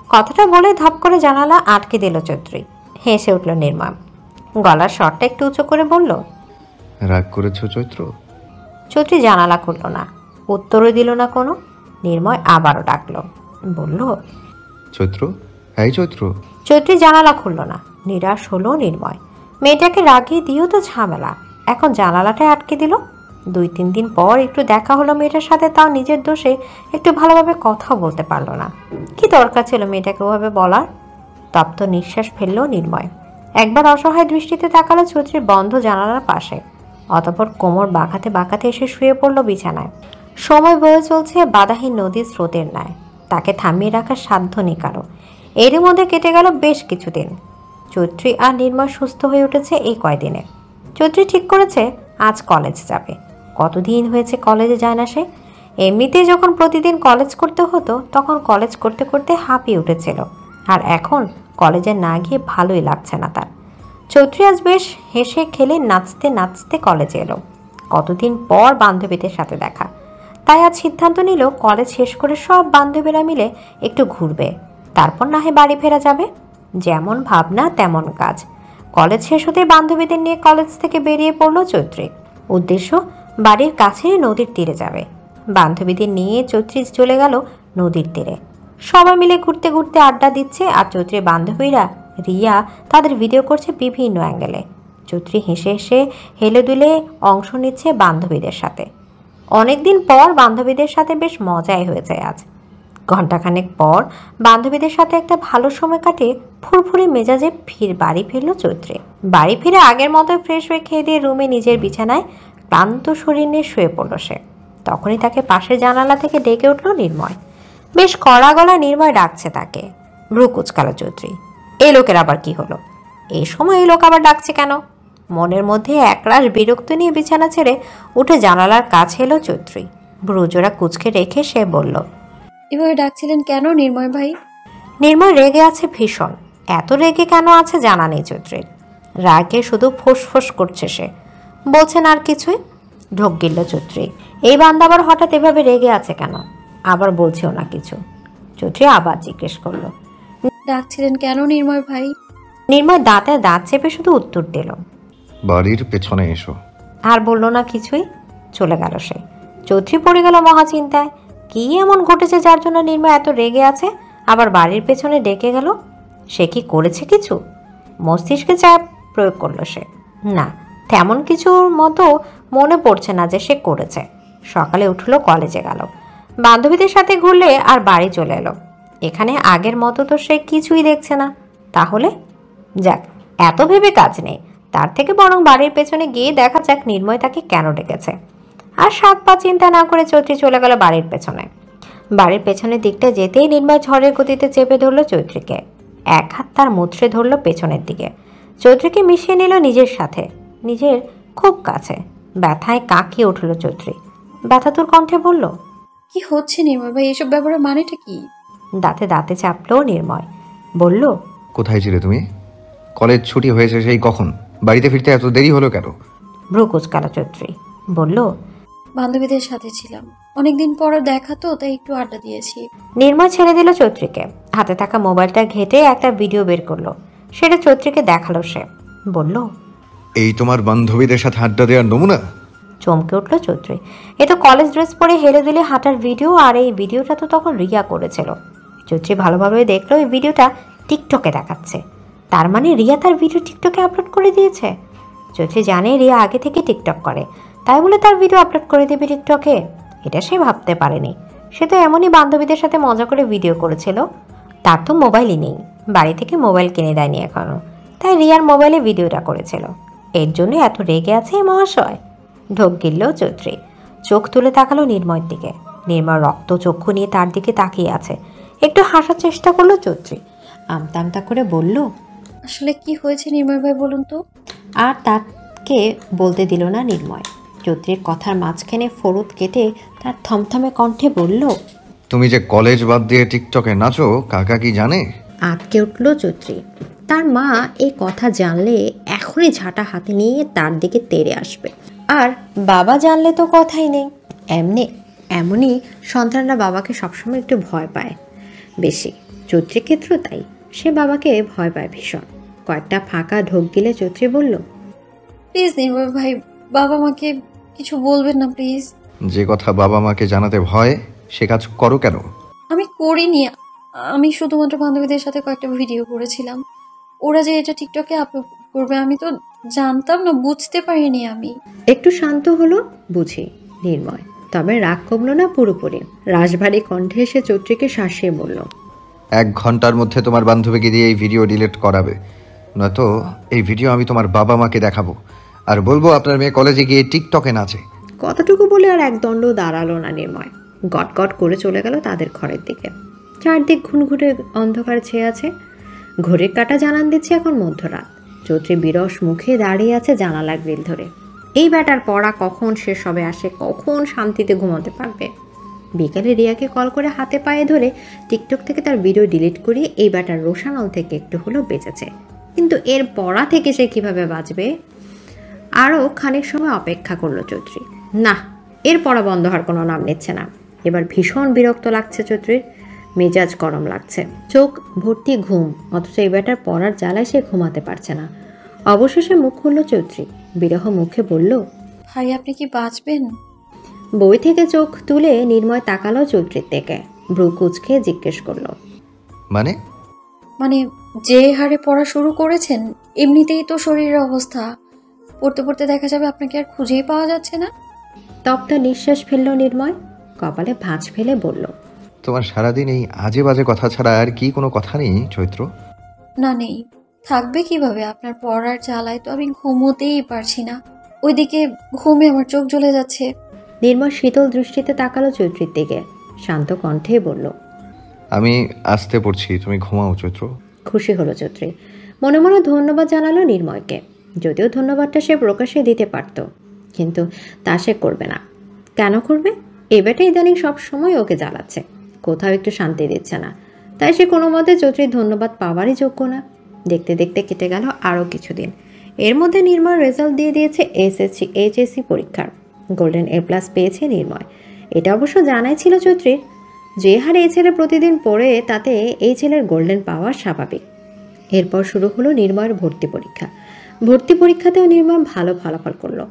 কথাটা বলে ধপ করে জানালা আটকে দিল চৈত্রী। হেসে উঠল নির্ময়, গলার স্বরটা একটু উঁচু করে বলল, রাগ করেছো চৈত্র? চৈত্রী জানালা খুলল না, উত্তরও দিল না কোনো। নির্ময় আবারও ডাকলো, বলল, চৈত্র, হ্যাঁ চৈত্র। চৈত্রী জানালা খুলল না, নিরাশ হলো নির্ময়। মেয়েটাকে রাগিয়ে দিয়েও তো ঝামেলা, এখন জানালাটাই আটকে দিল। 2-3 দিন পর একটু দেখা হলো মেয়েটার সাথে, তাও নিজের দোষে একটু ভালোভাবে কথা বলতে পারলো না। কি দরকার ছিল মেয়েটাকে ওভাবে বলার? তপ্ত নিঃশ্বাস ফেলল নির্ময়, একবার অসহায় দৃষ্টিতে তাকালো চৈত্রীর বন্ধ জানালার পাশে, অতঃপর কোমর বাঁকাতে বাঁকাতে এসে শুয়ে পড়ল বিছানায়। সময় বয়ে চলছে বাধাহীন নদীর স্রোতের ন্যায়, তাকে থামিয়ে রাখার সাধ্য নেই কারো। এরই মধ্যে কেটে গেল বেশ কিছুদিন। চৈত্রী আর নির্ময় সুস্থ হয়ে উঠেছে এই কয়দিনে। চৈত্রী ঠিক করেছে আজ কলেজ যাবে। কতদিন হয়েছে কলেজে যায় না সে। এমনিতেই যখন প্রতিদিন কলেজ করতে হতো, তখন কলেজ করতে করতে হাঁপিয়ে উঠেছিল, আর এখন কলেজে না গিয়ে ভালোই লাগছে না তার। চৈত্রী আজ বেশ হেসে খেলে নাচতে নাচতে কলেজে এলো। কতদিন পর বান্ধবীদের সাথে দেখা, তাই আজ সিদ্ধান্ত নিল কলেজ শেষ করে সব বান্ধবীরা মিলে একটু ঘুরবে, তারপর না হয় বাড়ি ফেরা যাবে। যেমন ভাবনা তেমন কাজ। কলেজ শেষ হতে বান্ধবীদের নিয়ে কলেজ থেকে বেরিয়ে পড়ল চৈত্রী। উদ্দেশ্য বাড়ির কাছে নদীর তীরে যাবে। বান্ধবীদের নিয়ে চৈত্রী চলে গেল নদীর তীরে। সবাই মিলে ঘুরতে ঘুরতে আড্ডা দিচ্ছে, আর চৈত্রীর বান্ধবীরা রিয়া তাদের ভিডিও করছে বিভিন্ন অ্যাঙ্গেলে। চৈত্রী হেসে হেসে হেলে দুলে অংশ নিচ্ছে বান্ধবীদের সাথে। অনেকদিন পর বান্ধবীদের সাথে বেশ মজাই হয়েছে আজ। ঘণ্টাখানেক পর বান্ধবীদের সাথে একটা ভালো সময় কাটিয়ে ফুরফুরে মেজাজে বাড়ি ফিরল চৈত্রী। বাড়ি ফিরে আগের মতো ফ্রেশ হয়ে খেয়ে দিয়ে রুমে নিজের বিছানায় ক্লান্ত শরীর নিয়ে শুয়ে পড়ল সে। তখনই তাকে পাশের জানালা থেকে ডেকে উঠল নির্ময়। বেশ কড়া গলায় নির্ময় ডাকছে তাকে। ভ্রু কুচকালো চৌধুরী। এই লোকের আবার কি হলো? এই সময় এই লোক আবার ডাকছে কেন? মনের মধ্যে একরাশ বিরক্ত নিয়ে বিছানা ছেড়ে উঠে জানালার কাছে এলো চৌধুরী। ভ্রুজোড়া কুচকে রেখে সে বলল, এভাবে ডাকছিলেন কেন নির্ময় ভাই? নির্ময় রেগে আছে ভীষণ। এত রেগে কেন আছে জানা নেই চৌধুরীর। রাগে শুধু ফোঁস করছে সে, বলছেন আর কিছুই। ঢোক গিলল চৌধুরী। এই বান্দা আবার হঠাৎ এভাবে রেগে আছে কেন? আবার বলছেও না কিছু। চৌধুরী আবার জিজ্ঞেস করলো, ডাকছিলেন কেন নির্ময় ভাই? নির্ময় দাঁতে দাঁত চেপে শুধু উত্তর দিল, বাড়ির পেছনে এসো। আর বলল না কিছুই। চলে গেল সে। চৌধুরী পড়ে গেল মহাচিন্তায়। কি এমন ঘটেছে যার জন্য নির্ময় এত রেগে আছে, আবার বাড়ির পেছনে ডেকে গেল? সে কি করেছে কিছু? মস্তিষ্কে চাপ প্রয়োগ করলো সে। না, তেমন কিছুর মতো মনে পড়ছে না যে সে করেছে। সকালে উঠলো, কলেজে গেল, বান্ধবীদের সাথে ঘুরলে আর বাড়ি চলে এলো। এখানে আগের মতো তো সে কিছুই দেখছে না। তাহলে যাক, এত ভেবে কাজ নেই। তার থেকে বরং বাড়ির পেছনে গিয়ে দেখা যাক নির্ময় তাকে কেন ডেকেছে। আর 7 পা চিন্তা না করে চৌধুরী চলে গেল বাড়ির পেছনে। বাড়ির পেছনের দিকটা যেতেই নির্ময় ঝড়ের গতিতে চেপে ধরল চৌধুরীকে। এক হাত তার মুচড়ে ধরল পেছনের দিকে। চৌধুরীকে মিশিয়ে নিল নিজের সাথে, নিজের খুব কাছে। ব্যথায় কাঁকিয়ে উঠল চৌধুরী। ব্যথাতুর কণ্ঠে বলল, কি হচ্ছে নির্ময় ভাই? এসব ব্যাপারে মানেটা কি? দাঁতে দাঁতে চাপলো নির্ময়। বলল, কোথায় ছিলে তুমি? কলেজ ছুটি হয়েছে সেই কখন? বাড়িতে ফিরতে এত দেরি হলো কেন? ভ্রু কুচকালো চৌধুরী। বলল, বান্ধবীদের সাথে ছিলাম, অনেকদিন পর দেখা তো, তাই একটু আড্ডা দিয়েছি। নির্ময় ছেড়ে দিল চৌধুরীকে। হাতে থাকা মোবাইলটা ঘেটে একটা ভিডিও বের করলো। সেটা চৌধুরীকে দেখালো সে। বলল, এই তোমার বান্ধবীদের সাথে আড্ডা দেওয়ার নমুনা? চমকে উঠল চৌধুরী। এ তো কলেজ ড্রেস পরে হেলে দুলে হাঁটার ভিডিও, আর এই ভিডিওটা তো তখন রিয়া করেছিল। চৌধুরী ভালোভাবে দেখলো এই ভিডিওটা টিকটকে দেখাচ্ছে। তার মানে রিয়া তার ভিডিও টিকটকে আপলোড করে দিয়েছে। চৌধুরী জানে রিয়া আগে থেকে টিকটক করে, তাই বলে তার ভিডিও আপলোড করে দেবে টিকটকে? এটা সে ভাবতে পারেনি। সে তো এমনই বান্ধবীদের সাথে মজা করে ভিডিও করেছিল। তার তো মোবাইলই নেই, বাড়ি থেকে মোবাইল কিনে দেয়নি এখনো, তাই রিয়ার মোবাইলে ভিডিওটা করেছিল। এর জন্য এত রেগে আছে এই মহাশয়। ঢোক গিলল চৌধুরী। চোখ তুলে তাকালো নির্ময়ের দিকে। নির্ময় রক্ত চক্ষু নিয়ে তার দিকে তাকিয়ে আছে। একটু হাসার চেষ্টা করলো চৌধুরী। আমতা আমতা করে বলল, আসলে কি হয়েছে নির্ময় ভাই বলুন তো? আর তাকে বলতে দিল না নির্ময়। চৌধুরীর কথার মাঝখানে ফরুত কেটে তার থমথমে কণ্ঠে বলল, তুমি যে কলেজ বাদ দিয়ে টিকটকে নাচো, কাকা কি জানে? আটকে উঠল চৌধুরী। তার মা এই কথা জানলে এখনই ঝাঁটা হাতে নিয়ে তার দিকে তেড়ে আসবে। আর বাবা জানলে তো কথাই নেই। এমনই সন্তানরা বাবাকে সবসময় একটু ভয় পায় বেশি। চৌধুরীর ক্ষেত্রেও তাই। সে বাবাকে ভয় পায় ভীষণ। কয়েকটা ফাঁকা ঢোক গিলে চৌধুরী বলল, প্লিজ নির্ময় ভাই, বাবা মাকে কিছু বলবেন না প্লিজ। যে কথা বাবা মাকে জানাতে ভয়, সে কাজ করো কেন? আমি করিনি, আমি শুধুমাত্র বান্ধবীদের সাথে কয়েকটা ভিডিও করেছিলাম। ওরা যে এটা টিকটকে আপলোড করবে আমি তো জানতাম না, বুঝতে পারিনি আমি। একটু শান্ত হলো বুঝি নির্ময়, তবে রাগ কমলো না পুরোপুরি। রাশভারী কণ্ঠে এসে চৌধুরীকে শাসিয়ে বলল, 1 ঘন্টার মধ্যে তোমার বান্ধবীকে দিয়ে এই ভিডিও ডিলিট করাবে, নয়তো এই ভিডিও আমি তোমার বাবা মাকে দেখাবো আর বলবো আপনার মেয়ে কলেজে গিয়ে টিকটকে নাচে। কতটুকু বলে আর এক দণ্ড দাঁড়ালো না নির্ময়। গট গট করে চলে গেল তাদের ঘরের দিকে। চারদিক ঘুনঘুরে অন্ধকার ছেয়ে আছে। ঘড়ির কাঁটা জানান দিচ্ছে এখন মধ্যরাত। চৌধুরী বিরস মুখে দাঁড়িয়ে আছে জানালার গ্রিল ধরে। এই ব্যাটার পড়া কখন শেষ হবে, আসে কখন শান্তিতে ঘুমাতে পারবে। বিকালে রিয়াকে কল করে হাতে পায়ে ধরে টিকটক থেকে তার ভিডিও ডিলিট করিয়ে এই ব্যাটার রোশানল থেকে একটু হলেও বেঁচেছে। কিন্তু এর পড়া থেকে সে কিভাবে বাঁচবে? আরও খানিক সময় অপেক্ষা করলো চৌধুরী। না, এর পড়া বন্ধ হওয়ার কোনো নাম নিচ্ছে না। এবার ভীষণ বিরক্ত লাগছে চৌধুরীর। মেজাজ গরম লাগছে, চোখ ভর্তি ঘুম, অথচ এই ব্যাটার পড়ার জ্বালায় সে ঘুমাতে পারছে না। অবশেষে মুখ খুলল চৌধুরী। বিরহ মুখে বলল, ভাই আপনি কি বাঁচবেন? বই থেকে চোখ তুলে নির্ময় তাকালো চৌধুরীর দিকে। ভ্রু কুঁচকে জিজ্ঞেস করলো, মানে যে হারে পড়া শুরু করেছেন, এমনিতেই তো শরীরের অবস্থা, পড়তে পড়তে দেখা যাবে আপনাকে আর খুঁজেই পাওয়া যাচ্ছে না। তপ্ত নিঃশ্বাস ফেলল নির্ময়। কপালে ভাঁজ ফেলে বলল, তোমার সারাদিন এই আজে বাজে কথা ছাড়া আর কি কোনো কথা নেই চৈত্র? না নেই, থাকবে কিভাবে? আপনার পড়ার জ্বালায় তো আমি ঘুমোতেই পারছি না। ওইদিকে ঘুমে আমার চোখ জ্বলে যাচ্ছে। নির্ময় শীতল দৃষ্টিতে তাকালো চৌধুরীর দিকে। শান্ত কণ্ঠে বলল, আমি আসতে পড়ছি, তুমি ঘুমাও চৈত্র। খুশি হলো চৈত্রী। মনে মনে ধন্যবাদ জানালো নির্ময়কে। যদিও ধন্যবাদটা সে প্রকাশ্যে দিতে পারত, কিন্তু তা সে করবে না। কেন করবে? এ বেটা ইদানিং সব সময় ওকে জ্বালাচ্ছে, কোথাও একটু শান্তি দিচ্ছে না। তাই সে কোনো মতে চৈত্রীর ধন্যবাদ পাওয়ারই যোগ্য না। দেখতে দেখতে কেটে গেল আরও কিছুদিন। এর মধ্যে নির্ময় রেজাল্ট দিয়ে দিয়েছে এইচএসসি পরীক্ষার। গোল্ডেন A+ পেয়েছে নির্ময়। এটা অবশ্য জানাই ছিল চৈত্রীর। যে হারে এই ছেলে প্রতিদিন পড়ে, তাতে এই ছেলের গোল্ডেন পাওয়া স্বাভাবিক। এরপর শুরু হলো নির্ময়ের ভর্তি পরীক্ষা। ভর্তি পরীক্ষাতেও নির্ময় ভালো ফলাফল করলো।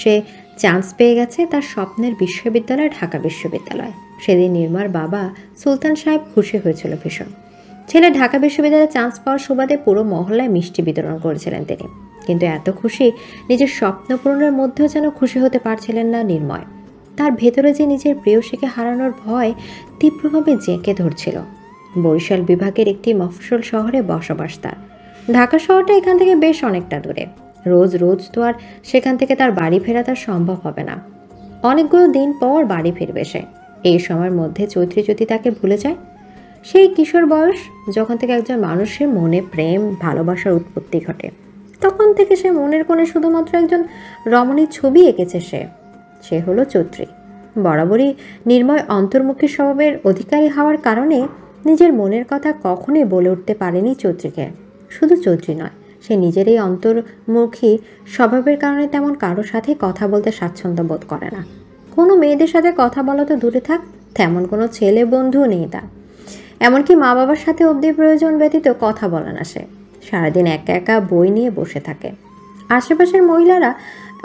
সে চান্স পেয়ে গেছে তার স্বপ্নের বিশ্ববিদ্যালয়, ঢাকা বিশ্ববিদ্যালয়। সেদিন নির্ময়ের বাবা সুলতান সাহেব খুশি হয়েছিল ভীষণ। ছেলে ঢাকা বিশ্ববিদ্যালয়ে চান্স পাওয়ার সুবাদে পুরো মহল্লায় মিষ্টি বিতরণ করেছিলেন তিনি। কিন্তু এত খুশি, নিজের স্বপ্ন পূরণের মধ্যেও যেন খুশি হতে পারছিলেন না নির্ময়। তার ভেতরে যে নিজের প্রেয়সীকে হারানোর ভয় তীব্রভাবে জেঁকে ধরছিল। বরিশাল বিভাগের একটি মফস্বল শহরে বসবাস তার। ঢাকা শহরটা এখান থেকে বেশ অনেকটা দূরে। রোজ রোজ তো আর সেখান থেকে তার বাড়ি ফেরা তার সম্ভব হবে না। অনেকগুলো দিন পর বাড়ি ফিরবে সে। এই সময়ের মধ্যে চৈত্রী যদি তাকে ভুলে যায়, সেই কিশোর বয়স যখন থেকে একজন মানুষের মনে প্রেম ভালোবাসার উৎপত্তি ঘটে, তখন থেকে সে মনের কোণে শুধুমাত্র একজন রমণীর ছবি এঁকেছে। সে হলো চৈত্রী। বরাবরই নির্ময় অন্তর্মুখী স্বভাবের অধিকারী হওয়ার কারণে নিজের মনের কথা কখনোই বলে উঠতে পারেনি চৈত্রীকে। শুধু চৈত্রী নয়, সে নিজের এই অন্তর্মুখী স্বভাবের কারণে তেমন কারোর সাথে কথা বলতে স্বাচ্ছন্দ্য বোধ করে না। কোনো মেয়েদের সাথে কথা বলা তো দূরে থাক, তেমন কোনো ছেলে বন্ধুও নেই তার। এমনকি মা বাবার সাথে অবধি প্রয়োজন ব্যতীত কথা বলে না সে। সারাদিন একা একা বই নিয়ে বসে থাকে। আশেপাশের মহিলারা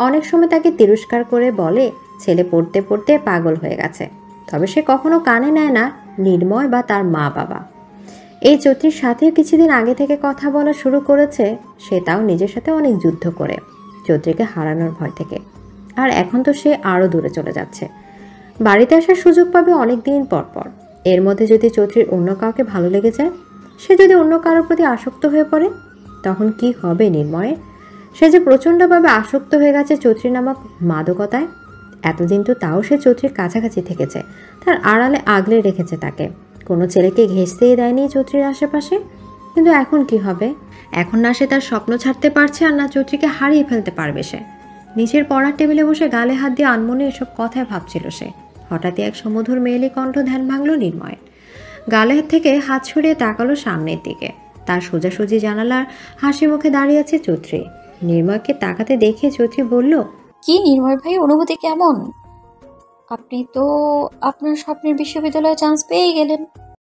অনেক সময় তাকে তিরস্কার করে বলে ছেলে পড়তে পড়তে পাগল হয়ে গেছে। তবে সে কখনো কানে নেয় না নির্ময় বা তার মা বাবা। এই চৈত্রীর সাথেও কিছুদিন আগে থেকে কথা বলা শুরু করেছে সে, তাও নিজের সাথে অনেক যুদ্ধ করে, চৈত্রীকে হারানোর ভয় থেকে। আর এখন তো সে আরও দূরে চলে যাচ্ছে। বাড়িতে আসার সুযোগ পাবে অনেক দিন পর পর। এর মধ্যে যদি চৈত্রীর অন্য কাউকে ভালো লেগে যায়, সে যদি অন্য কারোর প্রতি আসক্ত হয়ে পড়ে, তখন কি হবে নির্ময়ের? সে যে প্রচণ্ডভাবে আসক্ত হয়ে গেছে চৈত্রী নামক মাদকতায়। এতদিন তো তাও সে চৈত্রীর কাছাকাছি থেকেছে, তার আড়ালে আগলে রেখেছে তাকে। কোনো ছেলেকে ঘেঁষতেই দেয়নি চৈত্রীর আশেপাশে। কিন্তু এখন কি হবে? এখন না সে তার স্বপ্ন ছাড়তে পারছে, আর না চৈত্রীকে হারিয়ে ফেলতে পারবে সে। নিচের পড়ার টেবিলে বসে গালে হাত দিয়ে আনমনে এসব কথায় ভাবছিল সে। হঠাৎই এক সমধুর মেয়েলি কণ্ঠ ধ্যান ভাঙল নির্ময়ের। গালে থেকে হাত সরিয়ে তাকালো সামনের দিকে। তার সোজাসুজি জানালার হাসি মুখে দাঁড়িয়ে আছে চৈত্রী। নির্ময়কে তাকাতে দেখে চৈত্রী বলল, কি নির্ময় ভাই, অনুভূতি কেমন? আপনি তো আপনার স্বপ্নের বিশ্ববিদ্যালয়ে চান্স পেয়ে গেলেন।